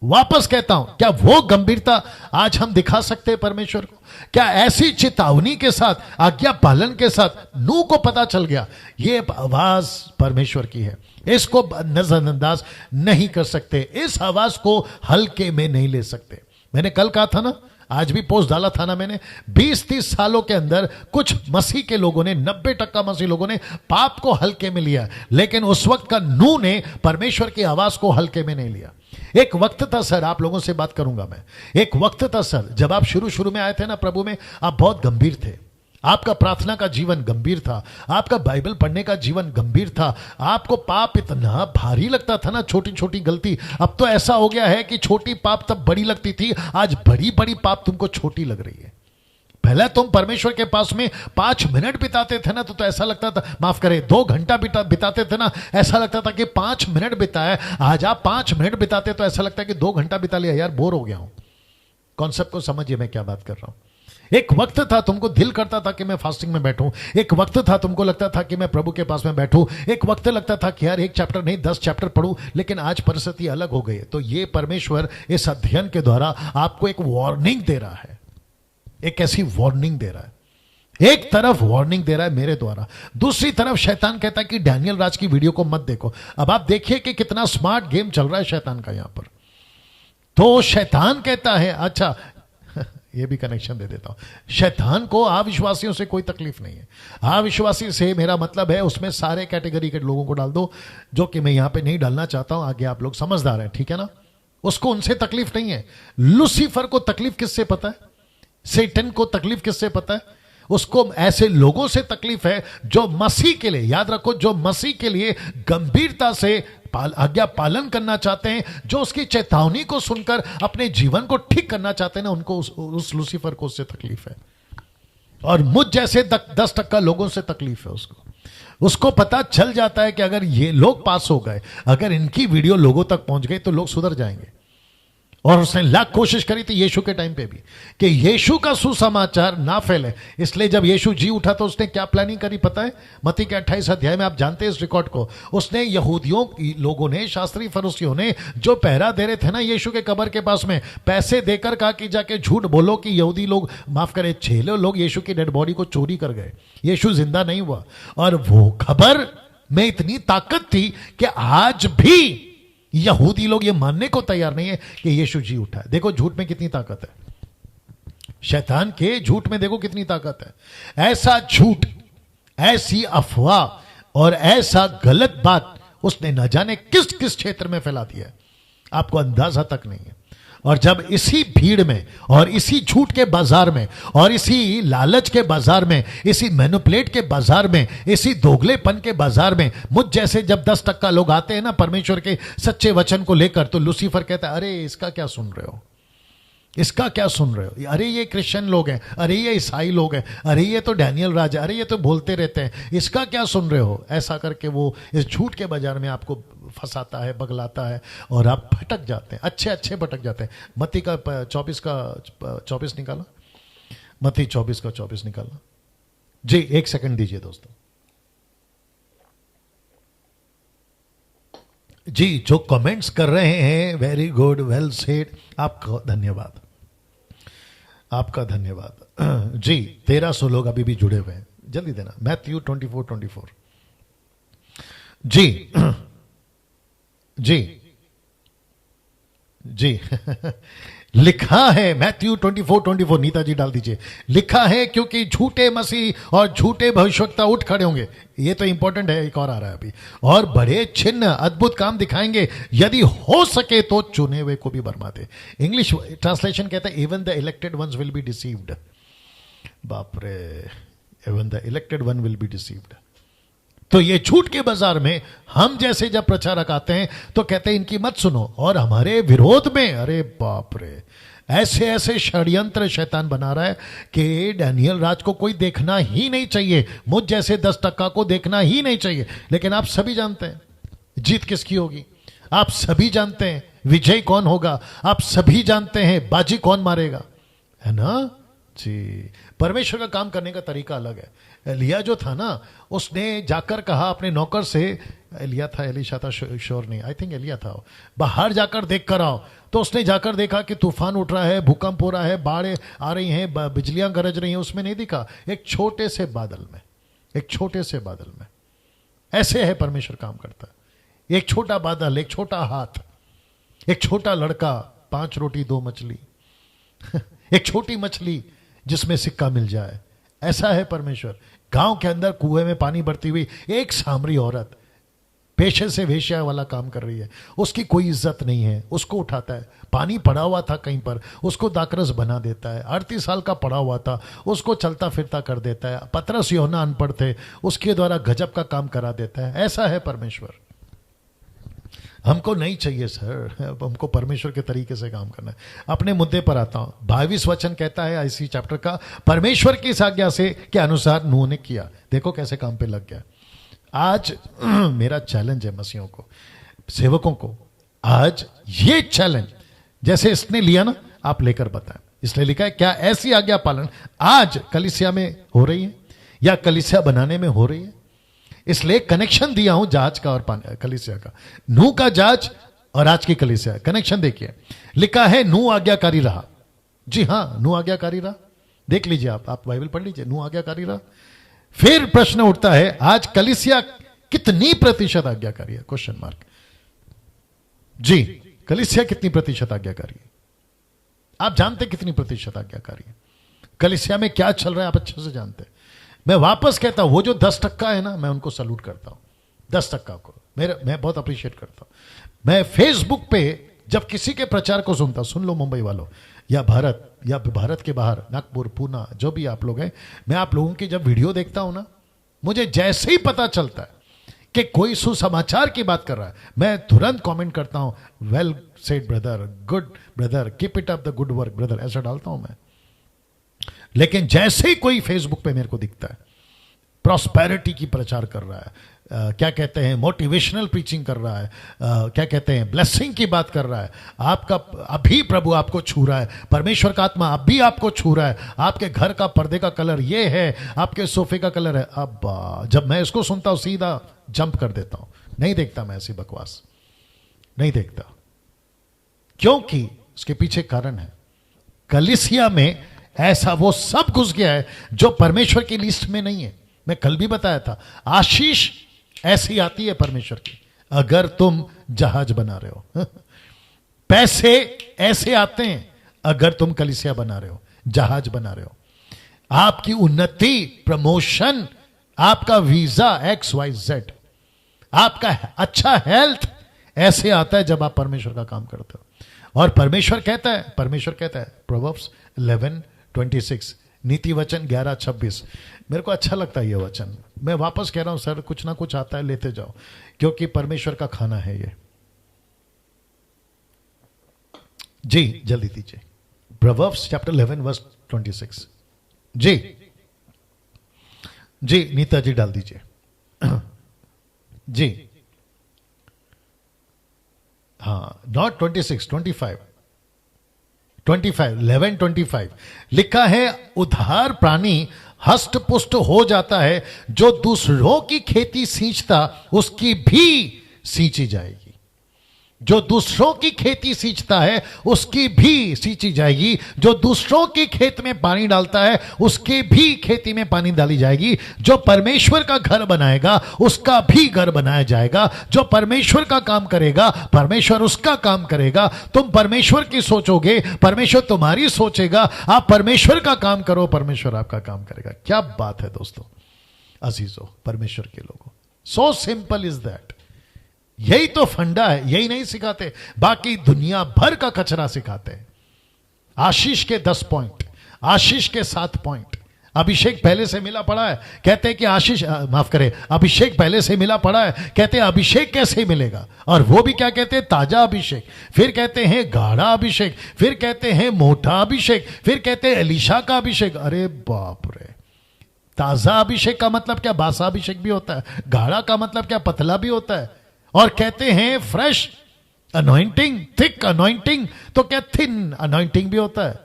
वापस कहता हूं, क्या वो गंभीरता आज हम दिखा सकते हैं परमेश्वर को? क्या ऐसी चेतावनी के साथ, आज्ञा पालन के साथ नूह को पता चल गया ये आवाज परमेश्वर की है, इसको नजरअंदाज नहीं कर सकते, इस आवाज को हल्के में नहीं ले सकते। मैंने कल कहा था ना, आज भी पोस्ट डाला था ना मैंने, 20-30 सालों के अंदर कुछ मसीह के लोगों ने, 90% मसीह लोगों ने पाप को हल्के में लिया, लेकिन उस वक्त का नूह ने परमेश्वर की आवाज को हल्के में नहीं लिया। एक वक्त था सर, आप लोगों से बात करूंगा मैं, एक वक्त था सर, जब आप शुरू में आए थे ना प्रभु में, आप बहुत गंभीर थे, आपका प्रार्थना का जीवन गंभीर था, आपका बाइबल पढ़ने का जीवन गंभीर था, आपको पाप इतना भारी लगता था ना, छोटी छोटी गलती। अब तो ऐसा हो गया है कि छोटी पाप तब बड़ी लगती थी, आज बड़ी बड़ी पाप तुमको छोटी लग रही है। पहले तुम परमेश्वर के पास में 5 मिनट बिताते थे ना तो ऐसा लगता था, माफ करें 2 घंटा बिताते थे ना, ऐसा लगता था कि 5 मिनट बिताए। आज आप 5 मिनट बिताते तो ऐसा लगता है कि 2 घंटा बिता लिया, यार बोर हो गया हूं। कॉन्सेप्ट को समझिए मैं क्या बात कर रहा हूं। एक वक्त था तुमको दिल करता था कि मैं फास्टिंग में बैठूं, एक वक्त था तुमको लगता था कि मैं प्रभु के पास में बैठूं, एक वक्त लगता था कि यार 1 चैप्टर नहीं 10 चैप्टर पढ़ूं, लेकिन आज परिस्थिति अलग हो गई है। तो ये परमेश्वर इस अध्ययन के द्वारा आपको एक वार्निंग दे रहा है, एक ऐसी वार्निंग दे रहा है। एक तरफ वार्निंग दे रहा है मेरे द्वारा, दूसरी तरफ शैतान कहता है कि डैनियल राज की वीडियो को मत देखो। अब आप देखिए कि कितना स्मार्ट गेम चल रहा है शैतान का यहां पर। तो शैतान कहता है, अच्छा ये भी कनेक्शन दे देता हूं, शैतान को अविश्वासियों से कोई तकलीफ नहीं है। अविश्वासी से मेरा मतलब है उसमें सारे कैटेगरी के लोगों को डाल दो, जो कि मैं यहां पे नहीं डालना चाहता हूं, आगे आप लोग समझदार हैं, ठीक है ना। उसको उनसे तकलीफ नहीं है। लूसीफर को तकलीफ किससे पता है? सैटन को तकलीफ किससे पता है? उसको ऐसे लोगों से तकलीफ है जो मसीह के लिए, याद रखो, जो मसीह के लिए गंभीरता से आज्ञा पालन करना चाहते हैं, जो उसकी चेतावनी को सुनकर अपने जीवन को ठीक करना चाहते हैं ना, उनको उस लूसीफर को उससे तकलीफ है। और मुझ जैसे 10% लोगों से तकलीफ है उसको पता चल जाता है कि अगर ये लोग पास हो गए, अगर इनकी वीडियो लोगों तक पहुंच गई तो लोग सुधर जाएंगे। और उसने लाख कोशिश करी थी यीशु के टाइम पे भी कि यीशु का सुसमाचार ना फैले, इसलिए जब यीशु जी उठा तो उसने क्या प्लानिंग करी पता है? मत्ती के 28 अध्याय में आप जानते हैं इस रिकॉर्ड को। उसने यहूदियों लोगों ने, शास्त्री फरीसियों ने, जो पहरा दे रहे थे ना यीशु के कब्र के पास में, पैसे देकर कहा कि जाके झूठ बोलो कि यहूदी लोग, माफ करें, 6 लोग यीशु की डेड बॉडी को चोरी कर गए, यीशु जिंदा नहीं हुआ। और वो खबर में इतनी ताकत थी कि आज भी यहूदी लोग ये मानने को तैयार नहीं है कि यीशु जी उठा है। देखो झूठ में कितनी ताकत है, शैतान के झूठ में देखो कितनी ताकत है। ऐसा झूठ, ऐसी अफवाह और ऐसा गलत बात उसने न जाने किस किस क्षेत्र में फैला दिया है, आपको अंदाजा तक नहीं है। और जब इसी भीड़ में और इसी झूठ के बाजार में और इसी लालच के बाजार में, इसी मैनिपुलेट के बाजार में, इसी दोगलेपन के बाजार में मुझ जैसे जब 10% लोग आते हैं ना परमेश्वर के सच्चे वचन को लेकर, तो लूसीफर कहता है, अरे इसका क्या सुन रहे हो, इसका क्या सुन रहे हो, अरे ये क्रिश्चियन लोग हैं, अरे ये ईसाई लोग हैं, अरे ये तो डैनियल राज है, अरे ये तो बोलते रहते हैं, इसका क्या सुन रहे हो। ऐसा करके वो इस झूठ के बाजार में आपको फंसाता है, बगलाता है और आप भटक जाते हैं, अच्छे भटक जाते हैं। मत्ती का 24 निकाला, मत्ती 24 का 24 निकाला जी। 1 सेकंड दीजिए दोस्तों जी। जो कमेंट्स कर रहे हैं, वेरी गुड, वेल सेड, आपका धन्यवाद, आपका धन्यवाद जी। 1300 लोग अभी भी जुड़े हुए हैं, जल्दी देना। मैथ्यू 24:24 जी जी जी लिखा है मैथ्यू 24:24, नीता जी डाल दीजिए। लिखा है क्योंकि झूठे मसीह और झूठे भविष्यवक्ता उठ खड़े होंगे, ये तो इंपॉर्टेंट है, एक और आ रहा है अभी, और बड़े चिन्ह अद्भुत काम दिखाएंगे, यदि हो सके तो चुने हुए को भी बरमा दे। इंग्लिश ट्रांसलेशन कहता है even the elected ones will be deceived. बाप रे, even the elected one will be deceived. तो ये झूठ के बाजार में हम जैसे जब प्रचारक आते हैं तो कहते हैं इनकी मत सुनो, और हमारे विरोध में, अरे बाप रे, ऐसे ऐसे षड्यंत्र शैतान बना रहा है कि डैनियल राज को कोई देखना ही नहीं चाहिए, मुझ जैसे 10% को देखना ही नहीं चाहिए। लेकिन आप सभी जानते हैं जीत किसकी होगी, आप सभी जानते हैं विजय कौन होगा, आप सभी जानते हैं बाजी कौन मारेगा, है ना जी। परमेश्वर का काम करने का तरीका अलग है। एलिया जो था ना, उसने जाकर कहा अपने नौकर से, एलिया था, एलीशा था, श्योर नहीं, आई थिंक एलिया था, बाहर जाकर देख कर आओ। तो उसने जाकर देखा कि तूफान उठ रहा है, भूकंप हो रहा है, बाढ़ें आ रही हैं, बिजलियां गरज रही हैं, उसमें नहीं दिखा, एक छोटे से बादल में, एक छोटे से बादल में। ऐसे है परमेश्वर काम करता है। एक छोटा बादल, एक छोटा हाथ, एक छोटा लड़का, 5 रोटी 2 मछली एक छोटी मछली जिसमें सिक्का मिल जाए, ऐसा है परमेश्वर। गांव के अंदर कुएं में पानी भरती हुई एक सामरी औरत पेशे से वेश्या वाला काम कर रही है, उसकी कोई इज्जत नहीं है, उसको उठाता है, पानी पड़ा हुआ था कहीं पर, उसको दाकरस बना देता है, 38 साल का पड़ा हुआ था, उसको चलता फिरता कर देता है, पतरस यूहन्ना अनपढ़ थे, उसके द्वारा गजब का काम करा देता है। ऐसा है परमेश्वर। हमको नहीं चाहिए सर, हमको परमेश्वर के तरीके से काम करना है। अपने मुद्दे पर आता हूं। 22 वचन कहता है इसी चैप्टर का, परमेश्वर की इस आज्ञा से के अनुसार नूह ने किया। देखो कैसे काम पे लग गया। आज मेरा चैलेंज है मसीहों को, सेवकों को, आज ये चैलेंज जैसे इसने लिया ना, आप लेकर बताएं। इसलिए लिखा है, क्या ऐसी आज्ञा पालन आज कलीसिया में हो रही है या कलीसिया बनाने में हो रही है? इसलिए कनेक्शन दिया हूं जहाज का और कलीसिया का। नूह का जहाज और आज की कलीसिया, कनेक्शन देखिए। लिखा है नूह आज्ञाकारी रहा। जी हां, नूह आज्ञाकारी रहा। देख लीजिए, आप बाइबल पढ़ लीजिए, नूह आज्ञाकारी रहा। फिर प्रश्न उठता है, आज कलीसिया कितनी प्रतिशत आज्ञाकारी है? Question mark. जी, कलीसिया कितनी प्रतिशत आज्ञाकारी है? आप जानते कितनी प्रतिशत आज्ञाकारी है? कलीसिया में क्या चल रहा है आप अच्छे से जानते हैं। मैं वापस कहता हूं, वो जो 10% है ना, मैं उनको सल्यूट करता हूं। 10% को मैं बहुत अप्रिशिएट करता हूं। मैं फेसबुक पे जब किसी के प्रचार को सुनता, सुन लो मुंबई वालों या भारत के बाहर, नागपुर, पूना, जो भी आप लोग हैं, मैं आप लोगों की जब वीडियो देखता हूं ना, मुझे जैसे ही पता चलता है कि कोई सुसमाचार की बात कर रहा है, मैं तुरंत कमेंट करता हूं, well said brother, good brother, keep it up the good work brother, ऐसा डालता हूं मैं। लेकिन जैसे ही कोई फेसबुक पे मेरे को दिखता है प्रॉस्पेरिटी की प्रचार कर रहा है, क्या कहते हैं, मोटिवेशनल प्रीचिंग कर रहा है, क्या कहते हैं, ब्लेसिंग की बात कर रहा है, आपका अभी प्रभु आपको छू रहा है, परमेश्वर का आत्मा अभी आपको छू रहा है, आपके घर का पर्दे का कलर ये है, आपके सोफे का कलर है, अब जब मैं इसको सुनता हूं सीधा जंप कर देता हूं। नहीं देखता मैं ऐसी बकवास, नहीं देखता। क्योंकि उसके पीछे कारण है। कलीसिया में ऐसा वो सब घुस गया है जो परमेश्वर की लिस्ट में नहीं है। मैं कल भी बताया था, आशीष ऐसी आती है परमेश्वर की अगर तुम जहाज बना रहे हो। पैसे ऐसे आते हैं अगर तुम कलीसिया बना रहे हो, जहाज बना रहे हो। आपकी उन्नति, प्रमोशन, आपका वीजा XYZ, आपका अच्छा हेल्थ ऐसे आता है जब आप परमेश्वर का काम करते हो। और परमेश्वर कहता है प्रोवर्ब्स 11:26, नीति वचन 11:26। मेरे को अच्छा लगता है ये वचन। मैं वापस कह रहा हूं सर, कुछ ना कुछ आता है, लेते जाओ, क्योंकि परमेश्वर का खाना है ये। जी जल्दी दीजिए, प्रोवर्ब्स चैप्टर 11:26। जी नीता जी डाल दीजिए। जी हाँ, नॉट 26, 25, 11:25 लिखा है, उधार प्राणी हष्ट पुष्ट हो जाता है, जो दूसरों की खेती सींचता उसकी भी सींची जाएगी। जो दूसरों की खेती सींचता है उसकी भी सींची जाएगी। जो दूसरों के खेत में पानी डालता है उसके भी खेती में पानी डाली जाएगी। जो परमेश्वर का घर बनाएगा उसका भी घर बनाया जाएगा। जो परमेश्वर का काम करेगा परमेश्वर उसका काम करेगा। तुम परमेश्वर की सोचोगे, परमेश्वर तुम्हारी सोचेगा। आप परमेश्वर का काम करो, परमेश्वर आपका काम करेगा। क्या बात है दोस्तों, अजीजों, परमेश्वर के लोगों। So simple is that. यही तो फंडा है, यही नहीं सिखाते, बाकी दुनिया भर का कचरा सिखाते हैं। आशीष के 10 पॉइंट, आशीष के 7 पॉइंट, अभिषेक पहले से मिला पड़ा है, कहते हैं कि आशीष, माफ करें, अभिषेक पहले से मिला पड़ा है, कहते हैं अभिषेक कैसे मिलेगा, और वो भी क्या कहते हैं, ताजा अभिषेक, फिर कहते हैं गाढ़ा अभिषेक, फिर कहते हैं मोटा अभिषेक, फिर कहते हैं एलीशा का अभिषेक। अरे बाप रे, ताजा अभिषेक का मतलब क्या, बासा अभिषेक भी होता है, गाढ़ा का मतलब क्या, पतला भी होता है, और कहते हैं फ्रेश अनॉइंटिंग, थिक अनॉइंटिंग, तो क्या थिन अनॉइंटिंग भी होता है।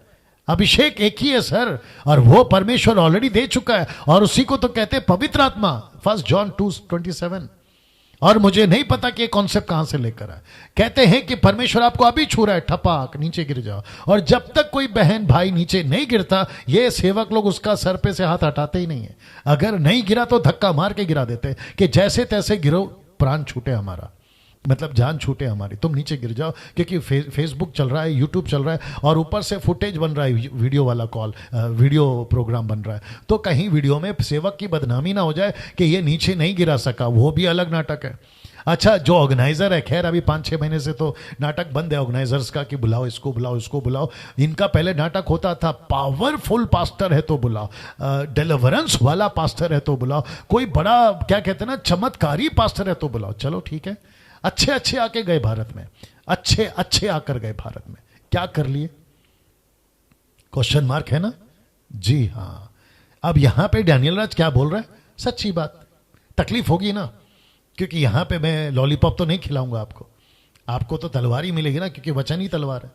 अभिषेक एक ही है सर, और वो परमेश्वर ऑलरेडी दे चुका है, और उसी को तो कहते हैं पवित्र आत्मा, 1 जॉन 2:27। और मुझे नहीं पता कि ये कॉन्सेप्ट कहां से लेकर आए। कहते हैं कि परमेश्वर आपको अभी छू रहा है, ठपाक नीचे गिर जाओ, और जब तक कोई बहन भाई नीचे नहीं गिरता, ये सेवक लोग उसका सर पे से हाथ हटाते ही नहीं है। अगर नहीं गिरा तो धक्का मार के गिरा देते हैं कि जैसे तैसे गिरो, प्राण छूटे हमारा, मतलब जान छूटे हमारी, तुम नीचे गिर जाओ। क्योंकि फेसबुक चल रहा है, यूट्यूब चल रहा है, और ऊपर से फुटेज बन रहा है, वीडियो वाला वीडियो प्रोग्राम बन रहा है, तो कहीं वीडियो में सेवक की बदनामी ना हो जाए कि ये नीचे नहीं गिरा सका, वो भी अलग नाटक है। अच्छा, जो ऑर्गेनाइजर है, खैर अभी 5-6 महीने से तो नाटक बंद है ऑर्गेनाइजर्स का कि बुलाओ इसको, बुलाओ इसको, बुलाओ। इनका पहले नाटक होता था, पावरफुल पास्टर है तो बुलाओ, डिलीवरेंस वाला पास्टर है तो बुलाओ, कोई बड़ा क्या कहते हैं ना, चमत्कारी पास्टर है तो बुलाओ। चलो ठीक है, अच्छे अच्छे आके गए भारत में, अच्छे अच्छे आकर गए भारत में, क्या कर लिए? क्वेश्चन मार्क है ना? जी हां। अब यहां पे डैनियल राज क्या बोल रहा है? सच्ची बात, तकलीफ होगी ना, क्योंकि यहां पे मैं लॉलीपॉप तो नहीं खिलाऊंगा आपको, आपको तो तलवार ही मिलेगी ना, क्योंकि वचन ही तलवार है।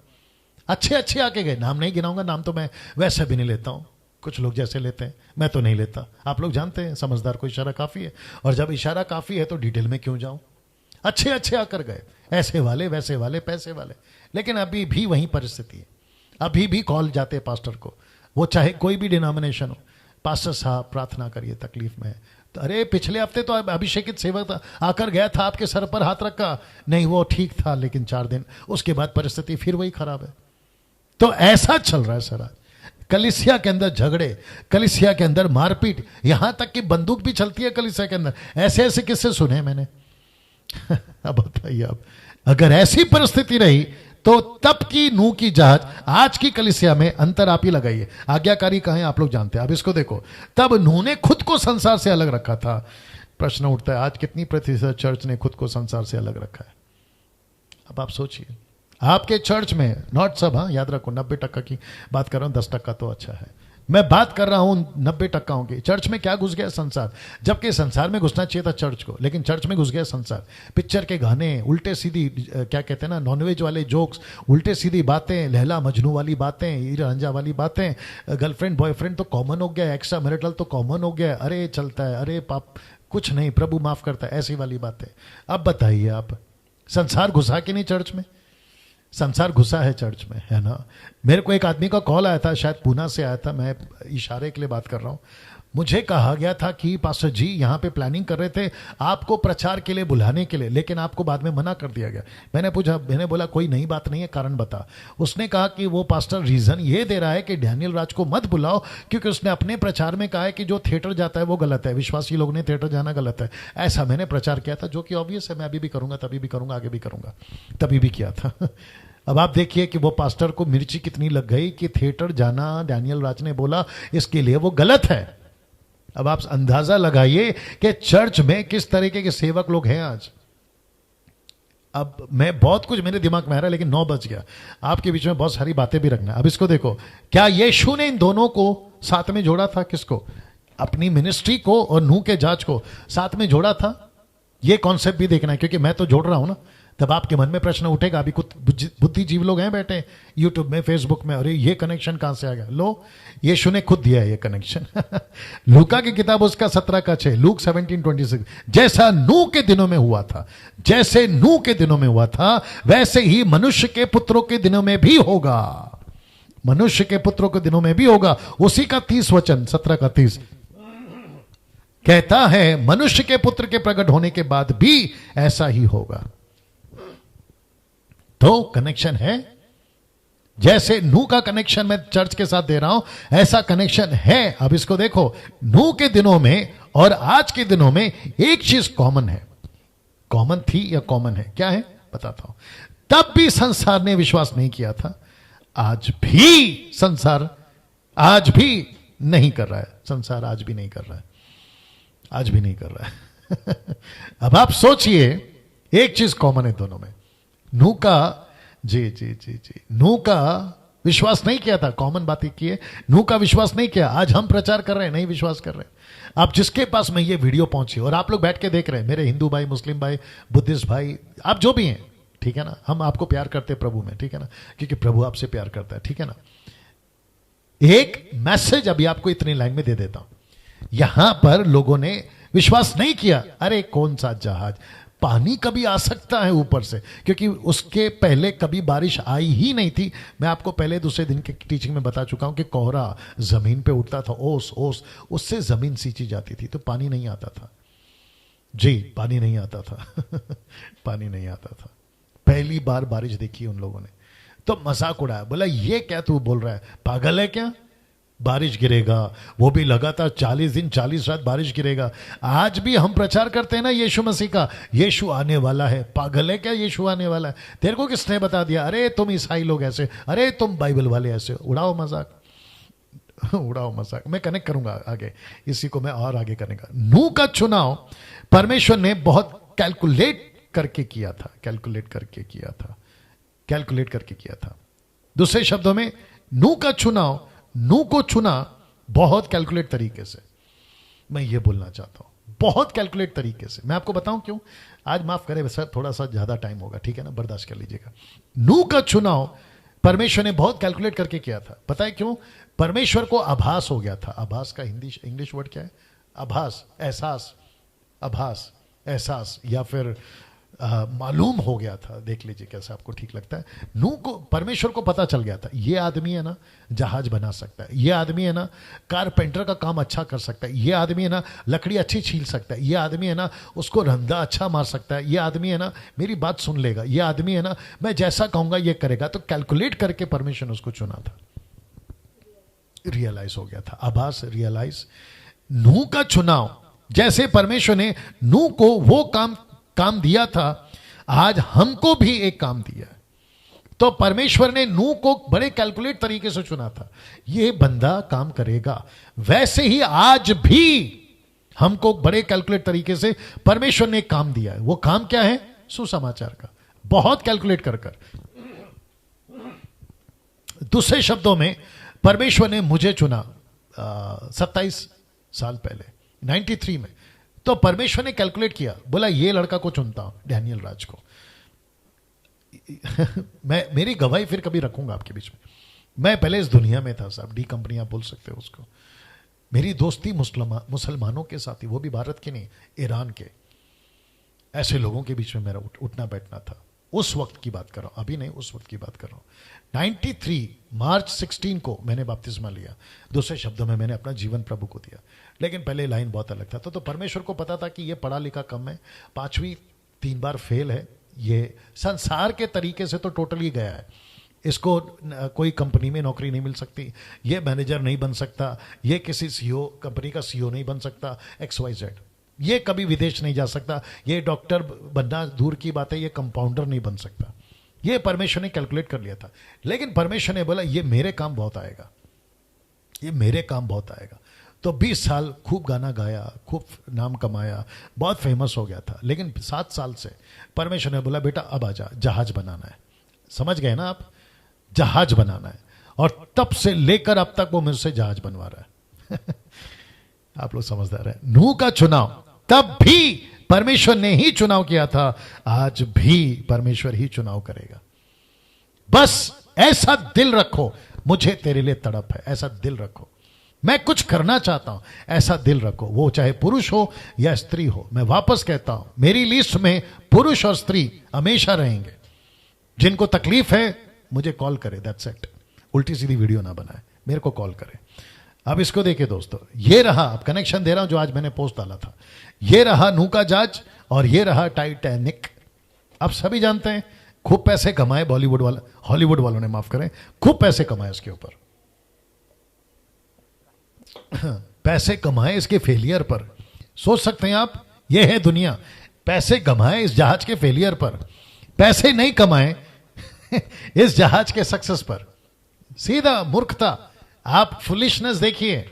अच्छे अच्छे आके गए, नाम नहीं गिनाऊंगा, नाम तो मैं वैसे भी नहीं लेता हूं, कुछ लोग जैसे लेते हैं, मैं तो नहीं लेता। आप लोग जानते हैं समझदार को इशारा काफी है, और जब इशारा काफी है तो डिटेल में क्यों जाऊं। अच्छे अच्छे आकर गए, ऐसे वाले वैसे वाले पैसे वाले, लेकिन अभी भी वही परिस्थिति है। अभी भी कॉल जाते हैं पास्टर को, वो चाहे कोई भी डिनोमिनेशन हो, पास्टर साहब प्रार्थना करिए, तकलीफ में है। तो अरे पिछले हफ्ते तो अभिषेकित सेवक आकर गया था, आपके सर पर हाथ रखा, नहीं वो ठीक था, लेकिन 4 दिन उसके बाद परिस्थिति फिर वही खराब है। तो ऐसा चल रहा है सर आज कलीसिया के अंदर, झगड़े, कलीसिया के अंदर मारपीट, यहां तक कि बंदूक भी चलती है कलीसिया के अंदर। ऐसे ऐसे किस्से सुने मैंने। अब बताइए, अब अगर ऐसी परिस्थिति रही तो तब की नूह की जहाज, आज की कलीसिया में अंतर आप ही लगाइए। आज्ञाकारी कहां है आप लोग जानते हैं। अब इसको देखो, तब नूह ने खुद को संसार से अलग रखा था। प्रश्न उठता है, आज कितनी प्रतिशत चर्च ने खुद को संसार से अलग रखा है? अब आप सोचिए, आपके चर्च में, नॉट सब, हाँ याद रखो 90% की बात कर रहा हूं, 10% तो अच्छा है, मैं बात कर रहा हूं 90% की। चर्च में क्या घुस गया? संसार। जबकि संसार में घुसना चाहिए था चर्च को, लेकिन चर्च में घुस गया संसार। पिक्चर के गाने, उल्टे सीधी क्या कहते हैं ना, नॉनवेज वाले जोक्स, उल्टे सीधी बातें, लैला मजनू वाली बातें, हीरा रंझा वाली बातें, गर्लफ्रेंड बॉयफ्रेंड तो कॉमन हो गया, एक्स्ट्रा मैरिटल तो कॉमन हो गया, अरे चलता है, अरे पाप कुछ नहीं, प्रभु माफ करता है, ऐसी वाली बातें। अब बताइए आप, संसार घुसा कि नहीं चर्च में? संसार घुसा है चर्च में, है ना। मेरे को एक आदमी का कॉल आया था, शायद पूना से आया था, मैं इशारे के लिए बात कर रहा हूं। मुझे कहा गया था कि पास्टर जी यहाँ पे प्लानिंग कर रहे थे आपको प्रचार के लिए बुलाने के लिए, लेकिन आपको बाद में मना कर दिया गया। मैंने पूछा, मैंने बोला कोई नई बात नहीं है, कारण बता। उसने कहा कि वो पास्टर रीजन ये दे रहा है कि डैनियल राज को मत बुलाओ, क्योंकि उसने अपने प्रचार में कहा है कि जो थिएटर जाता है वो गलत है, विश्वासी लोग ने थिएटर जाना गलत है। ऐसा मैंने प्रचार किया था, जो कि ऑब्वियस है, मैं अभी भी करूंगा, तभी भी करूंगा, आगे भी करूंगा, तभी भी किया था। अब आप देखिए कि वो पास्टर को मिर्ची कितनी लग गई कि थिएटर जाना डैनियल राज ने बोला इसके लिए वो गलत है। अब आप अंदाजा लगाइए कि चर्च में किस तरीके के सेवक लोग हैं आज। अब मैं बहुत कुछ मेरे दिमाग में आ रहा है, लेकिन 9 बज गया, आपके बीच में बहुत सारी बातें भी रखना। अब इसको देखो, क्या यीशु ने इन दोनों को साथ में जोड़ा था? किसको? अपनी मिनिस्ट्री को और नूह के जहाज को साथ में जोड़ा था? ये कॉन्सेप्ट भी देखना है, क्योंकि मैं तो जोड़ रहा हूं ना। तब आपके मन में प्रश्न उठेगा, अभी कुछ बुद्धिजीवी लोग हैं बैठे यूट्यूब में, फेसबुक में, अरे ये कनेक्शन कहां से आ गया? लो, यीशु ने खुद दिया है ये कनेक्शन। लूका की किताब उसका 17:6, लूक 17:26, जैसा नूह के दिनों में हुआ था, जैसे नूह के दिनों में हुआ था, वैसे ही मनुष्य के पुत्रों के दिनों में भी होगा। मनुष्य के पुत्रों के दिनों में भी होगा। उसी का 30 वचन, 17:30 कहता है, मनुष्य के पुत्र के प्रकट होने के बाद भी ऐसा ही होगा। तो कनेक्शन है, जैसे नूह का कनेक्शन मैं चर्च के साथ दे रहा हूं, ऐसा कनेक्शन है। अब इसको देखो, नूह के दिनों में और आज के दिनों में एक चीज कॉमन है। कॉमन थी या कॉमन है? क्या है बताता हूं। तब भी संसार ने विश्वास नहीं किया था, आज भी संसार, आज भी नहीं कर रहा है। संसार आज भी नहीं कर रहा है, आज भी नहीं कर रहा है। अब आप सोचिए, एक चीज कॉमन है दोनों में। नूह का, जी जी जी जी, नूह का विश्वास नहीं किया था, कॉमन बात ही की है। नूह का विश्वास नहीं किया, आज हम प्रचार कर रहे हैं, नहीं विश्वास कर रहे हैं। आप जिसके पास में ये वीडियो पहुंची और आप लोग बैठ के देख रहे हैं, मेरे हिंदू भाई, मुस्लिम भाई, बुद्धिस्ट भाई, आप जो भी हैं, ठीक है ना, हम आपको प्यार करते हैं प्रभु में, ठीक है ना, क्योंकि प्रभु आपसे प्यार करता है, ठीक है ना। एक मैसेज अभी आपको इतनी लाइन में दे देता हूं। यहां पर लोगों ने विश्वास नहीं किया, अरे कौन सा जहाज, पानी कभी आ सकता है ऊपर से, क्योंकि उसके पहले कभी बारिश आई ही नहीं थी। मैं आपको पहले दूसरे दिन की टीचिंग में बता चुका हूं कि कोहरा जमीन पे उठता था, ओस ओस, उससे जमीन सींची जाती थी, तो पानी नहीं आता था। जी, पानी नहीं आता था। पानी नहीं आता था। पहली बार बारिश देखी उन लोगों ने, तो मजाक उड़ाया, बोला ये क्या तू बोल रहा है, पागल है क्या, बारिश गिरेगा, वो भी लगातार 40 दिन 40 रात बारिश गिरेगा। आज भी हम प्रचार करते हैं ना यीशु मसीह का, यीशु आने वाला है, पागल है क्या, यीशु आने वाला है, तेरे को किसने बता दिया, अरे तुम ईसाई लोग ऐसे, अरे तुम बाइबल वाले ऐसे, उड़ाओ मजाक। उड़ाओ मजाक, मैं कनेक्ट करूंगा आगे, इसी को मैं और आगे करेंगे। नूह का चुनाव परमेश्वर ने बहुत कैलकुलेट करके किया था, कैलकुलेट करके किया था, कैलकुलेट करके किया था। दूसरे शब्दों में, नूह का चुनाव, नूह को चुना बहुत कैलकुलेट तरीके से। मैं ये बोलना चाहता हूं, बहुत कैलकुलेट तरीके से। मैं आपको बताऊं क्यों। आज माफ करें सर, थोड़ा सा ज्यादा टाइम होगा, ठीक है ना, बर्दाश्त कर लीजिएगा। नूह का चुनाव परमेश्वर ने बहुत कैलकुलेट करके किया था। पता है क्यों? परमेश्वर को आभास हो गया था। आभास का हिंदी इंग्लिश वर्ड क्या है? आभास, एहसास, आभास, एहसास, या फिर मालूम हो गया था। देख लीजिए कैसा आपको ठीक लगता है। नूह को, परमेश्वर को पता चल गया था, ये आदमी है ना जहाज बना सकता है, ये आदमी है ना कारपेंटर का काम अच्छा कर सकता है, ये आदमी है ना लकड़ी अच्छी छील सकता है, ये आदमी है ना उसको रंधा अच्छा मार सकता है, ये आदमी है ना मेरी बात सुन लेगा, ये आदमी है ना मैं जैसा कहूंगा ये करेगा। तो कैलकुलेट करके परमेश्वर ने उसको चुना था। रियलाइज हो गया था, आभास, रियलाइज। नूह का चुनाव, जैसे परमेश्वर ने नूह को वो काम दिया था, आज हमको भी एक काम दिया है। तो परमेश्वर ने नूह को बड़े कैलकुलेट तरीके से चुना था, ये बंदा काम करेगा। वैसे ही आज भी हमको बड़े कैलकुलेट तरीके से परमेश्वर ने एक काम दिया है। वो काम क्या है? सुसमाचार का, बहुत कैलकुलेट कर। दूसरे शब्दों में, परमेश्वर ने मुझे चुना 27 साल पहले, 93 में। तो परमेश्वर ने कैलकुलेट किया, बोला ये लड़का को चुनता हूं, डैनियल राज को। मैं मेरी गवाही फिर कभी रखूंगा आपके बीच में। मैं पहले इस दुनिया में था साहब, डी कंपनी आप बोल सकते हो उसको। मेरी दोस्ती मुसलमानों के साथ थी, वो भी भारत के नहीं, ईरान के। ऐसे लोगों के बीच में मेरा उठना बैठना था। उस वक्त की बात कर रहा हूं, अभी नहीं, उस वक्त की बात कर रहा हूं। 93 मार्च 16 को मैंने बपतिस्मा लिया। दूसरे शब्दों में, मैंने अपना जीवन प्रभु को दिया। लेकिन पहले लाइन बहुत अलग था। तो परमेश्वर को पता था कि ये पढ़ा लिखा कम है, 5वीं 3 बार फेल है, ये संसार के तरीके से तो टोटली गया है। इसको कोई कंपनी में नौकरी नहीं मिल सकती, ये मैनेजर नहीं बन सकता, ये किसी सीईओ कंपनी का सीईओ नहीं बन सकता, XYZ। ये कभी विदेश नहीं जा सकता, ये डॉक्टर बनना दूर की बात है, ये कंपाउंडर नहीं बन सकता। ये परमेश्वर ने कैलकुलेट कर लिया था। लेकिन परमेश्वर ने बोला ये मेरे काम बहुत आएगा, ये मेरे काम बहुत आएगा। तो 20 साल खूब गाना गाया, खूब नाम कमाया, बहुत फेमस हो गया था। लेकिन 7 साल से परमेश्वर ने बोला बेटा अब आजा, जहाज बनाना है। समझ गए ना आप? जहाज बनाना है। और तब से लेकर अब तक वो मुझसे जहाज बनवा रहा है। आप लोग समझदार हैं। नूह का चुनाव तब भी परमेश्वर ने ही चुनाव किया था, आज भी परमेश्वर ही चुनाव करेगा। बस ऐसा दिल रखो, मुझे तेरे लिए तड़प है, ऐसा दिल रखो। मैं कुछ करना चाहता हूं, ऐसा दिल रखो। वो चाहे पुरुष हो या स्त्री हो। मैं वापस कहता हूं, मेरी लिस्ट में पुरुष और स्त्री हमेशा रहेंगे। जिनको तकलीफ है मुझे कॉल करे, दैट्स इट। उल्टी सीधी वीडियो ना बनाए, मेरे को कॉल करे। अब इसको देखिए दोस्तों, ये रहा, अब कनेक्शन दे रहा हूं जो आज मैंने पोस्ट डाला था। ये रहा नूह का जहाज और ये रहा टाइटैनिक। अब सभी जानते हैं खूब पैसे कमाए बॉलीवुड वाला, हॉलीवुड वालों ने, माफ करें, खूब पैसे कमाए इसके ऊपर। पैसे कमाए इसके फेलियर पर। सोच सकते हैं आप, ये है दुनिया। पैसे कमाए इस जहाज के फेलियर पर, पैसे नहीं कमाए इस जहाज के सक्सेस पर। सीधा मूर्खता। आप फुलिशनेस देखिए।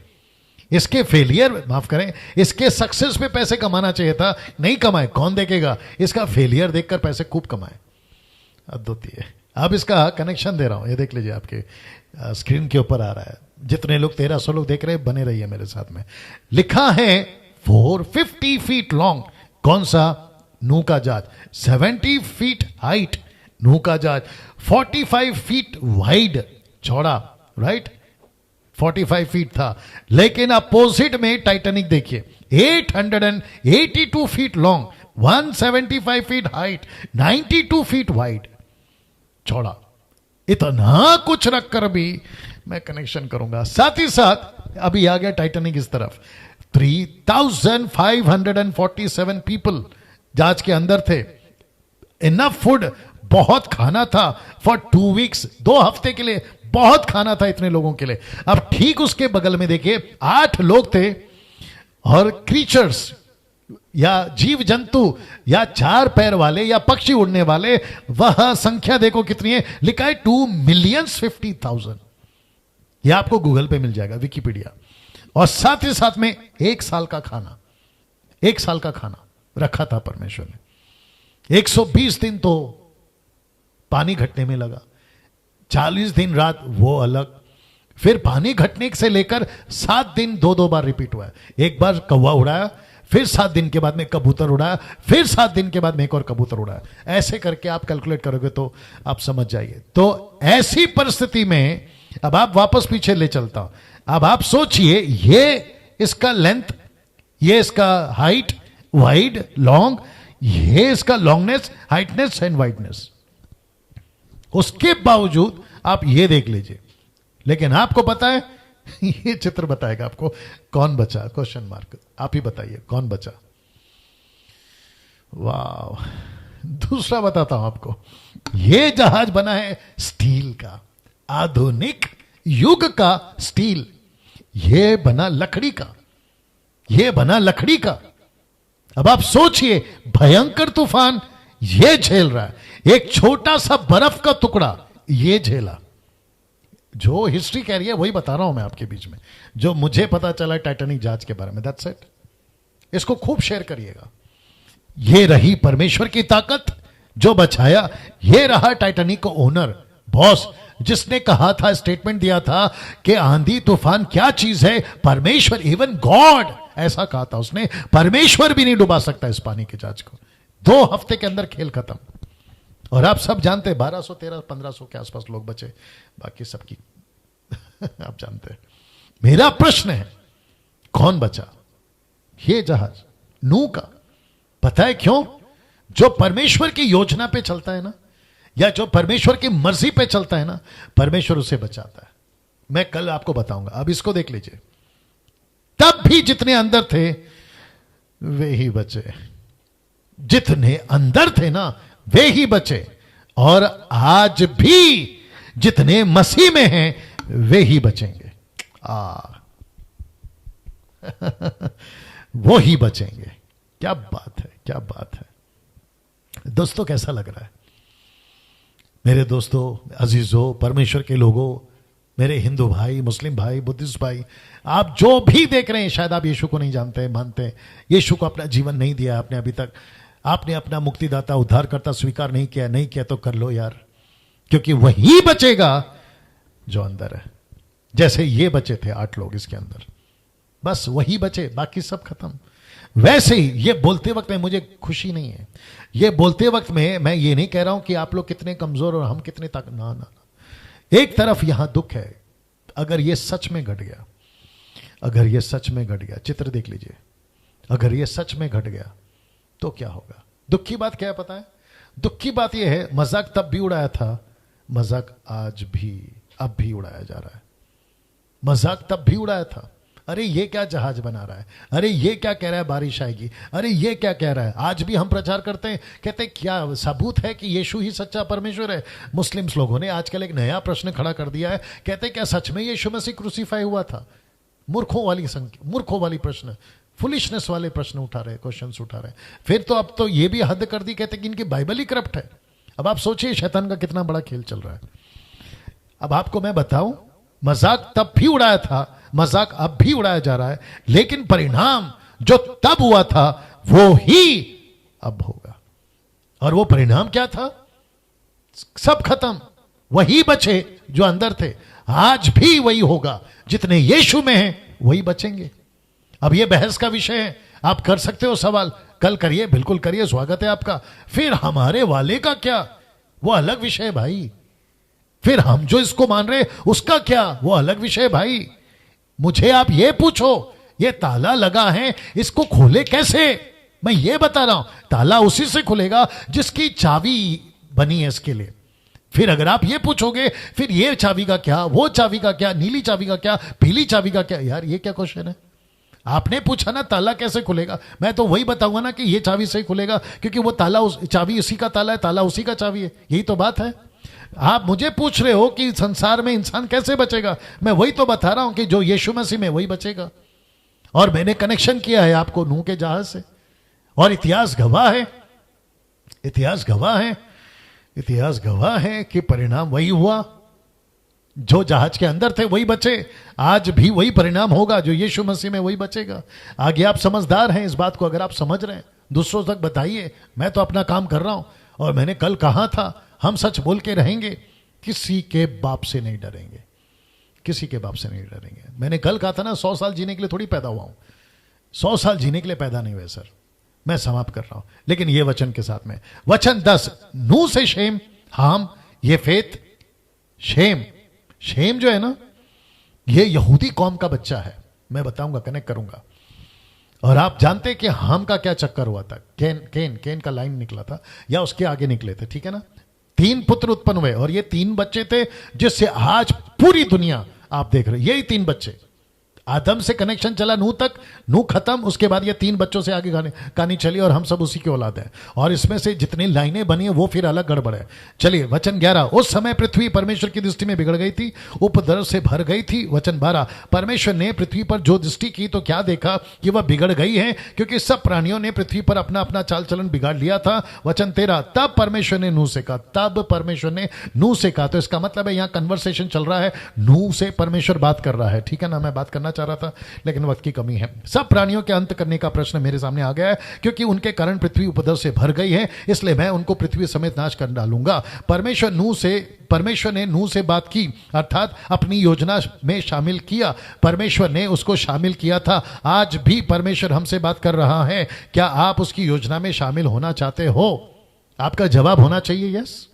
इसके फेलियर, माफ करें, इसके सक्सेस पे पैसे कमाना चाहिए था, नहीं कमाए। कौन देखेगा? इसका फेलियर देखकर पैसे खूब कमाए। अद्भुत। अब इसका कनेक्शन दे रहा हूं, ये देख लीजिए, आपके स्क्रीन के ऊपर आ रहा है। जितने लोग 1300 लोग देख रहे हैं, बने रहिए मेरे साथ में। लिखा है 450 फीट लॉन्ग। कौन सा? नूह का जहाज। 70 फीट हाइट नूह का जहाज। 45 फीट वाइड, चौड़ा, राइट, 45 फीट था। लेकिन अपोजिट में टाइटैनिक देखिए, 882 feet long, 175 feet height, 92 feet wide, चौड़ा। इतना कुछ रखकर भी मैं कनेक्शन करूंगा। साथ ही साथ अभी आ गया टाइटैनिक इस तरफ। 3547 पीपल जहाज के अंदर थे। इनफ फूड, बहुत खाना था फॉर 2 वीक्स, 2 हफ्ते के लिए बहुत खाना था इतने लोगों के लिए। अब ठीक उसके बगल में देखिए 8 लोग थे और क्रीचर्स या जीव जंतु या 4 पैर वाले या पक्षी उड़ने वाले, वह संख्या देखो कितनी है। लिखा है 2,50,000। यह आपको गूगल पे मिल जाएगा, विकिपीडिया। और साथ ही साथ में 1 साल का खाना, 1 साल का खाना रखा था परमेश्वर ने। 120 दिन तो पानी घटने में लगा, 40 दिन रात वो अलग, फिर पानी घटने से लेकर 7 दिन दो बार रिपीट हुआ है। एक बार कौवा उड़ाया, फिर 7 दिन के बाद में कबूतर उड़ाया, फिर 7 दिन के बाद में एक और कबूतर उड़ाया। ऐसे करके आप कैलकुलेट करोगे तो आप समझ जाइए। तो ऐसी परिस्थिति में अब आप वापस पीछे ले चलता हूं। अब आप सोचिए, ये इसका लेंथ, ये इसका हाइट, वाइड, लॉन्ग, ये इसका लॉन्गनेस, हाइटनेस एंड वाइडनेस। उसके बावजूद आप ये देख लीजिए, लेकिन आपको पता है ये चित्र बताएगा आपको कौन बचा, क्वेश्चन मार्क। आप ही बताइए कौन बचा। वाह, दूसरा बताता हूं आपको। ये जहाज बना है स्टील का, आधुनिक युग का स्टील। ये बना लकड़ी का, ये बना लकड़ी का। अब आप सोचिए, भयंकर तूफान ये झेल रहा है, एक छोटा सा बर्फ का टुकड़ा ये झेला। जो हिस्ट्री कह रही है वही बता रहा हूं मैं आपके बीच में, जो मुझे पता चला टाइटैनिक जहाज के बारे में। That's it. इसको खूब शेयर करिएगा। ये रही परमेश्वर की ताकत जो बचाया। ये रहा टाइटैनिक का ओनर, बॉस, जिसने कहा था, स्टेटमेंट दिया था कि आंधी तूफान क्या चीज है, परमेश्वर, इवन गॉड, ऐसा कहा था उसने, परमेश्वर भी नहीं डुबा सकता इस पानी के जहाज को। 2 हफ्ते के अंदर खेल खत्म। और आप सब जानते हैं 1200, 1300, 1500 के आसपास लोग बचे, बाकी सबकी आप जानते हैं। मेरा प्रश्न है, कौन बचा? ये जहाज नूह का। पता है क्यों? जो परमेश्वर की योजना पे चलता है ना, या जो परमेश्वर की मर्जी पे चलता है ना, परमेश्वर उसे बचाता है। मैं कल आपको बताऊंगा। अब इसको देख लीजिए। तब भी जितने अंदर थे वे ही बचे, जितने अंदर थे ना वे ही बचे। और आज भी जितने मसीह में हैं वे ही बचेंगे। वो ही बचेंगे। क्या बात है, क्या बात है। दोस्तों, कैसा लग रहा है? मेरे दोस्तों, अजीजों, परमेश्वर के लोगों, मेरे हिंदू भाई, मुस्लिम भाई, बुद्धिस्ट भाई, आप जो भी देख रहे हैं, शायद आप यीशु को नहीं जानते, मानते, यीशु को अपना जीवन नहीं दिया आपने अभी तक, आपने अपना मुक्तिदाता, उद्धारकर्ता स्वीकार नहीं किया। नहीं किया तो कर लो यार, क्योंकि वही बचेगा जो अंदर है। जैसे ये बचे थे 8 लोग इसके अंदर, बस वही बचे, बाकी सब खत्म। वैसे ही ये बोलते वक्त में मुझे खुशी नहीं है। ये बोलते वक्त में मैं ये नहीं कह रहा हूं कि आप लोग कितने कमजोर और हम कितने ताकत, ना ना ना। एक तरफ यहां दुख है। अगर ये सच में घट गया, अगर ये सच में घट गया, चित्र देख लीजिए, अगर ये सच में घट गया तो क्या होगा? दुख की बात क्या है पता है? दुख की बात यह है, मजाक तब भी उड़ाया था, मजाक आज भी, अब भी उड़ाया जा रहा है। मजाक तब भी उड़ाया था, अरे ये क्या जहाज बना रहा है, अरे ये क्या कह रहा है बारिश आएगी, अरे ये क्या कह रहा है। आज भी हम प्रचार करते हैं, कहते हैं क्या सबूत है कि यीशु ही सच्चा परमेश्वर है। मुस्लिम्स लोगों ने आजकल एक नया प्रश्न खड़ा कर दिया है, कहते हैं क्या सच में यीशु मसीह क्रूसीफाई हुआ था? मूर्खों वाली प्रश्न, फुलिशनेस वाले प्रश्न उठा रहे, क्वेश्चंस उठा रहे। फिर तो अब तो ये भी हद कर दी, कहते हैं कि इनकी बाइबल ही करप्ट है। अब आप सोचिए शैतान का कितना बड़ा खेल चल रहा है। अब आपको मैं बताऊं, मजाक तब भी उड़ाया था, मजाक अब भी उड़ाया जा रहा है, लेकिन परिणाम जो तब हुआ था वो ही अब होगा। और वो परिणाम क्या था? सब खत्म, वही बचे जो अंदर थे। आज भी वही होगा, जितने यीशु में हैं वही बचेंगे। अब ये बहस का विषय है, आप कर सकते हो सवाल, कल करिए, बिल्कुल करिए, स्वागत है आपका। फिर हमारे वाले का क्या, वो अलग विषय है भाई। फिर हम जो इसको मान रहे उसका क्या, वो अलग विषय है भाई। मुझे आप ये पूछो, ये ताला लगा है, इसको खोले कैसे? मैं ये बता रहा हूं, ताला उसी से खुलेगा जिसकी चाबी बनी है इसके लिए। फिर अगर आप ये पूछोगे, फिर ये चाबी का क्या, वो चाबी का क्या, नीली चाबी का क्या, पीली चाबी का क्या, यार ये क्या क्वेश्चन है? आपने पूछा ना ताला कैसे खुलेगा, मैं तो वही बताऊंगा ना कि ये चाबी से खुलेगा, क्योंकि वो ताला, चाबी उसी का ताला है, ताला उसी का चाबी है। यही तो बात है। आप मुझे पूछ रहे हो कि संसार में इंसान कैसे बचेगा, मैं वही तो बता रहा हूं कि जो यीशु मसीह में वही बचेगा। और मैंने कनेक्शन किया है आपको नूह के जहाज से, और इतिहास गवाह है, इतिहास गवाह है, इतिहास गवाह है कि परिणाम वही हुआ। जो जहाज के अंदर थे वही बचे, आज भी वही परिणाम होगा, जो यीशु मसीह में वही बचेगा। आगे आप समझदार हैं इस बात को, अगर आप समझ रहे हैं दूसरों तक बताइए, मैं तो अपना काम कर रहा हूं और मैंने कल कहा था हम सच बोल के रहेंगे, किसी के बाप से नहीं डरेंगे, किसी के बाप से नहीं डरेंगे। मैंने कल कहा था ना 100 साल जीने के लिए थोड़ी पैदा हुआ हूं, 100 साल जीने के लिए पैदा नहीं हुए सर। मैं समाप्त कर रहा हूं, लेकिन ये वचन के साथ में वचन 10, नूह से शेम, हाम ये फेत। शेम, शेम जो है ना ये यहूदी कौम का बच्चा है, मैं बताऊंगा, कनेक्ट करूंगा। और आप जानते कि हाम का क्या चक्कर हुआ था, केन का लाइन निकला था या उसके आगे निकले थे, ठीक है ना। 3 पुत्र उत्पन्न हुए और ये 3 बच्चे थे जिससे आज पूरी दुनिया आप देख रहे, यही 3 बच्चे। आदम से कनेक्शन चला नूह तक, नूह खत्म, उसके बाद ये 3 बच्चों से आगे कहानी चली और हम सब उसी की औलाद हैं। और इसमें से जितनी लाइनें बनी है वो फिर अलग गड़बड़ है। चलिए वचन 11, उस समय पृथ्वी परमेश्वर की दृष्टि में बिगड़ गई थी, उपद्रव से भर गई थी। वचन 12, परमेश्वर ने पृथ्वी पर जो दृष्टि की तो क्या देखा कि वह बिगड़ गई है, क्योंकि सब प्राणियों ने पृथ्वी पर अपना अपना चाल चलन बिगाड़ लिया था। वचन 13, तब परमेश्वर ने नूह से कहा, तब परमेश्वर ने नूह से कहा, तो इसका मतलब है यहां कन्वर्सेशन चल रहा है, नूह से परमेश्वर बात कर रहा है, ठीक है ना। मैं बात करना चाह रहा था लेकिन वक्त की कमी है। सब प्राणियों के अंत करने का प्रश्न मेरे सामने आ गया है, क्योंकि उनके कारण पृथ्वी उपद्रव से भर गई है, इसलिए मैं उनको पृथ्वी समेत नाश कर डालूंगा। परमेश्वर ने नूह से बात की, अर्थात अपनी योजना में शामिल किया। परमेश्वर ने उसको शामिल किया था, आज भी परमेश्वर हमसे बात कर रहा है। क्या आप उसकी योजना में शामिल होना चाहते हो? आपका जवाब होना चाहिए यस,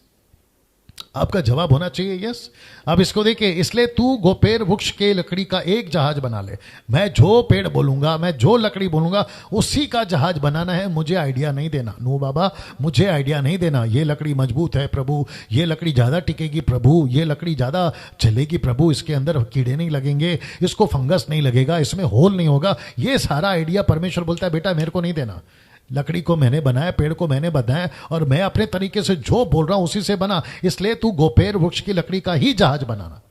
आपका जवाब होना चाहिए यस। अब इसको देखिए, इसलिए तू गोपेर वृक्ष के लकड़ी का एक जहाज बना ले। मैं जो पेड़ बोलूंगा, मैं जो लकड़ी बोलूंगा उसी का जहाज बनाना है, मुझे आइडिया नहीं देना। नूह बाबा मुझे आइडिया नहीं देना, ये लकड़ी मजबूत है प्रभु, ये लकड़ी ज्यादा टिकेगी प्रभु, ये लकड़ी ज्यादा चलेगी प्रभु, इसके अंदर कीड़े नहीं लगेंगे, इसको फंगस नहीं लगेगा, इसमें होल नहीं होगा, ये सारा आइडिया परमेश्वर बोलता है बेटा मेरे को नहीं देना। लकड़ी को मैंने बनाया, पेड़ को मैंने बनाया और मैं अपने तरीके से जो बोल रहा हूं उसी से बना, इसलिए तू गोपेर वृक्ष की लकड़ी का ही जहाज बनाना।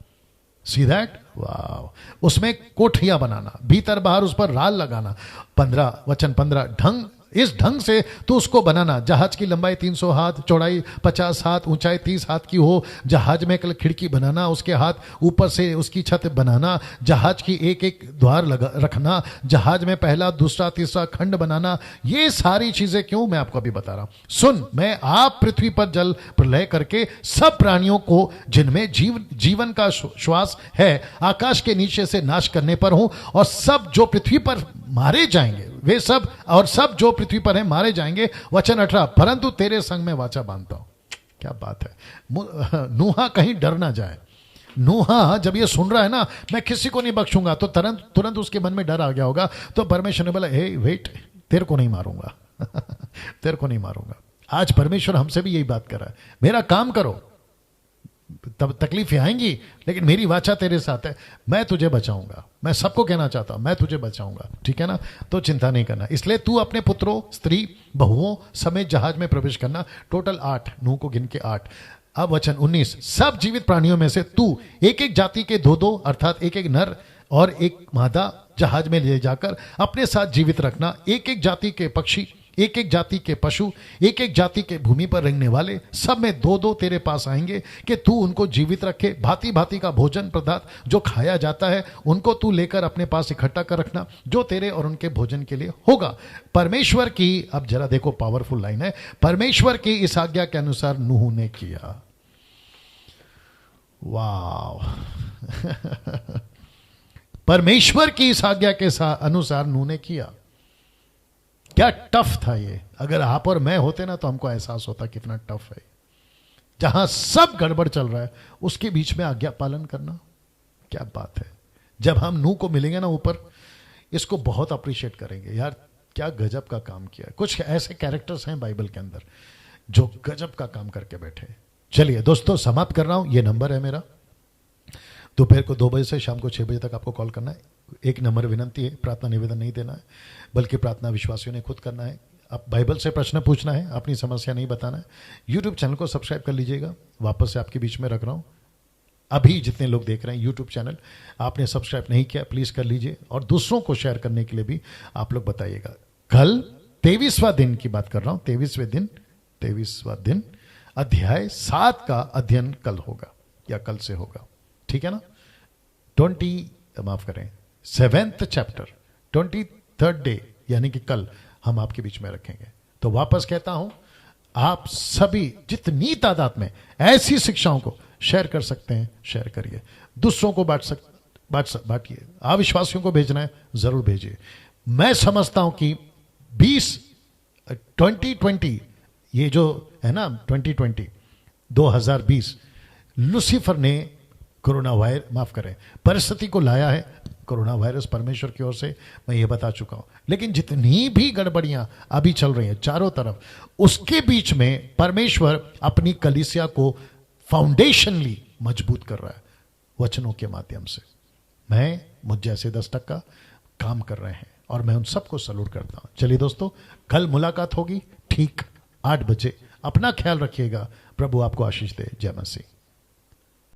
सी दैट, वाह। उसमें कोठियां बनाना, भीतर बाहर उस पर राल लगाना। 15 वचन 15, ढंग इस ढंग से तू उसको बनाना, जहाज की लंबाई 300 हाथ, चौड़ाई 50 हाथ, ऊंचाई 30 हाथ की हो। जहाज में खिड़की बनाना, उसके हाथ ऊपर से उसकी छत बनाना, जहाज की एक एक द्वार रखना, जहाज में पहला दूसरा तीसरा खंड बनाना। ये सारी चीजें क्यों, मैं आपको अभी बता रहा हूं। सुन, मैं आप पृथ्वी पर जल प्रलय करके सब प्राणियों को जिनमें जीवन का श्वास है आकाश के नीचे से नाश करने पर हूं, और सब जो पृथ्वी पर मारे जाएंगे वे सब, और सब जो पृथ्वी पर हैं मारे जाएंगे। वचन 18, परंतु तेरे संग में वाचा बांधता हूं। क्या बात है, नूहा कहीं डर ना जाए। नूहा जब ये सुन रहा है ना मैं किसी को नहीं बख्शूंगा, तो तुरंत उसके मन में डर आ गया होगा। तो परमेश्वर ने बोला हे वेट, तेरे को नहीं मारूंगा तेरे को नहीं मारूंगा। आज परमेश्वर हमसे भी यही बात कर रहा है, मेरा काम करो, तब तकलीफें आएंगी लेकिन मेरी वाचा तेरे साथ है, मैं तुझे बचाऊंगा। मैं सबको कहना चाहता हूं मैं तुझे बचाऊंगा, ठीक है ना। तो चिंता नहीं करना, इसलिए तू अपने पुत्रों, स्त्री, बहुओं समेत जहाज में प्रवेश करना। टोटल 8, नूह को गिन के 8। अब वचन 19, सब जीवित प्राणियों में से तू एक एक जाति के 2-2 अर्थात एक एक नर और एक मादा जहाज में ले जाकर अपने साथ जीवित रखना। एक एक जाति के पक्षी, एक एक जाति के पशु, एक एक जाति के भूमि पर रेंगने वाले, सब में 2-2 तेरे पास आएंगे कि तू उनको जीवित रखे। भांति भांति का भोजन पदार्थ जो खाया जाता है उनको तू लेकर अपने पास इकट्ठा कर रखना, जो तेरे और उनके भोजन के लिए होगा। परमेश्वर की, अब जरा देखो पावरफुल लाइन है, परमेश्वर की इस आज्ञा के अनुसार नूह ने किया। वाह परमेश्वर की इस आज्ञा के अनुसार नूह ने किया। क्या टफ था ये, अगर आप और मैं होते ना तो हमको एहसास होता कितना टफ है। जहां सब गड़बड़ चल रहा है उसके बीच में आज्ञा पालन करना, क्या बात है। जब हम नूह को मिलेंगे ना ऊपर, इसको बहुत अप्रिशिएट करेंगे, यार क्या गजब का काम किया। कुछ ऐसे कैरेक्टर्स हैं बाइबल के अंदर जो गजब का काम करके बैठे। चलिए दोस्तों समाप्त कर रहा हूं, ये नंबर है मेरा, दोपहर को 2 बजे से शाम को 6 बजे तक आपको कॉल करना है। एक नंबर विनंती है, प्रार्थना निवेदन नहीं देना है, बल्कि प्रार्थना विश्वासियों ने खुद करना है। आप बाइबल से प्रश्न पूछना है, अपनी समस्या नहीं बताना है। यूट्यूब चैनल को सब्सक्राइब कर लीजिएगा, वापस से आपके बीच में रख रहा हूँ। अभी जितने लोग देख रहे हैं यूट्यूब चैनल, आपने सब्सक्राइब नहीं किया प्लीज़ कर लीजिए, और दूसरों को शेयर करने के लिए भी आप लोग बताइएगा। कल 23वां दिन की बात कर रहा हूँ, 23वां दिन अध्याय 7 का अध्ययन कल होगा या कल से होगा, ठीक है ना। 7th चैप्टर 23rd डे यानी कि कल हम आपके बीच में रखेंगे। तो वापस कहता हूं, आप सभी जितनी तादाद में ऐसी शिक्षाओं को शेयर कर सकते हैं शेयर करिए, दूसरों को बांटिए, अविश्वासियों को भेजना है जरूर भेजिए। मैं समझता हूं कि 2020 ये जो है ना 2020 लूसीफर ने कोरोना वायरस, माफ करें, परिस्थिति को लाया है। कोरोना वायरस परमेश्वर की ओर से, मैं ये बता चुका हूं। लेकिन जितनी भी गड़बड़ियां अभी चल रही हैं चारों तरफ, उसके बीच में परमेश्वर अपनी कलीसिया को फाउंडेशनली मजबूत कर रहा है वचनों के माध्यम से। मुझ जैसे 10% काम कर रहे हैं और मैं उन सबको सलूट करता हूं। चलिए दोस्तों, कल मुलाकात होगी ठीक 8 बजे। अपना ख्याल रखिएगा। प्रभु आपको आशीष दे। जय मसीह।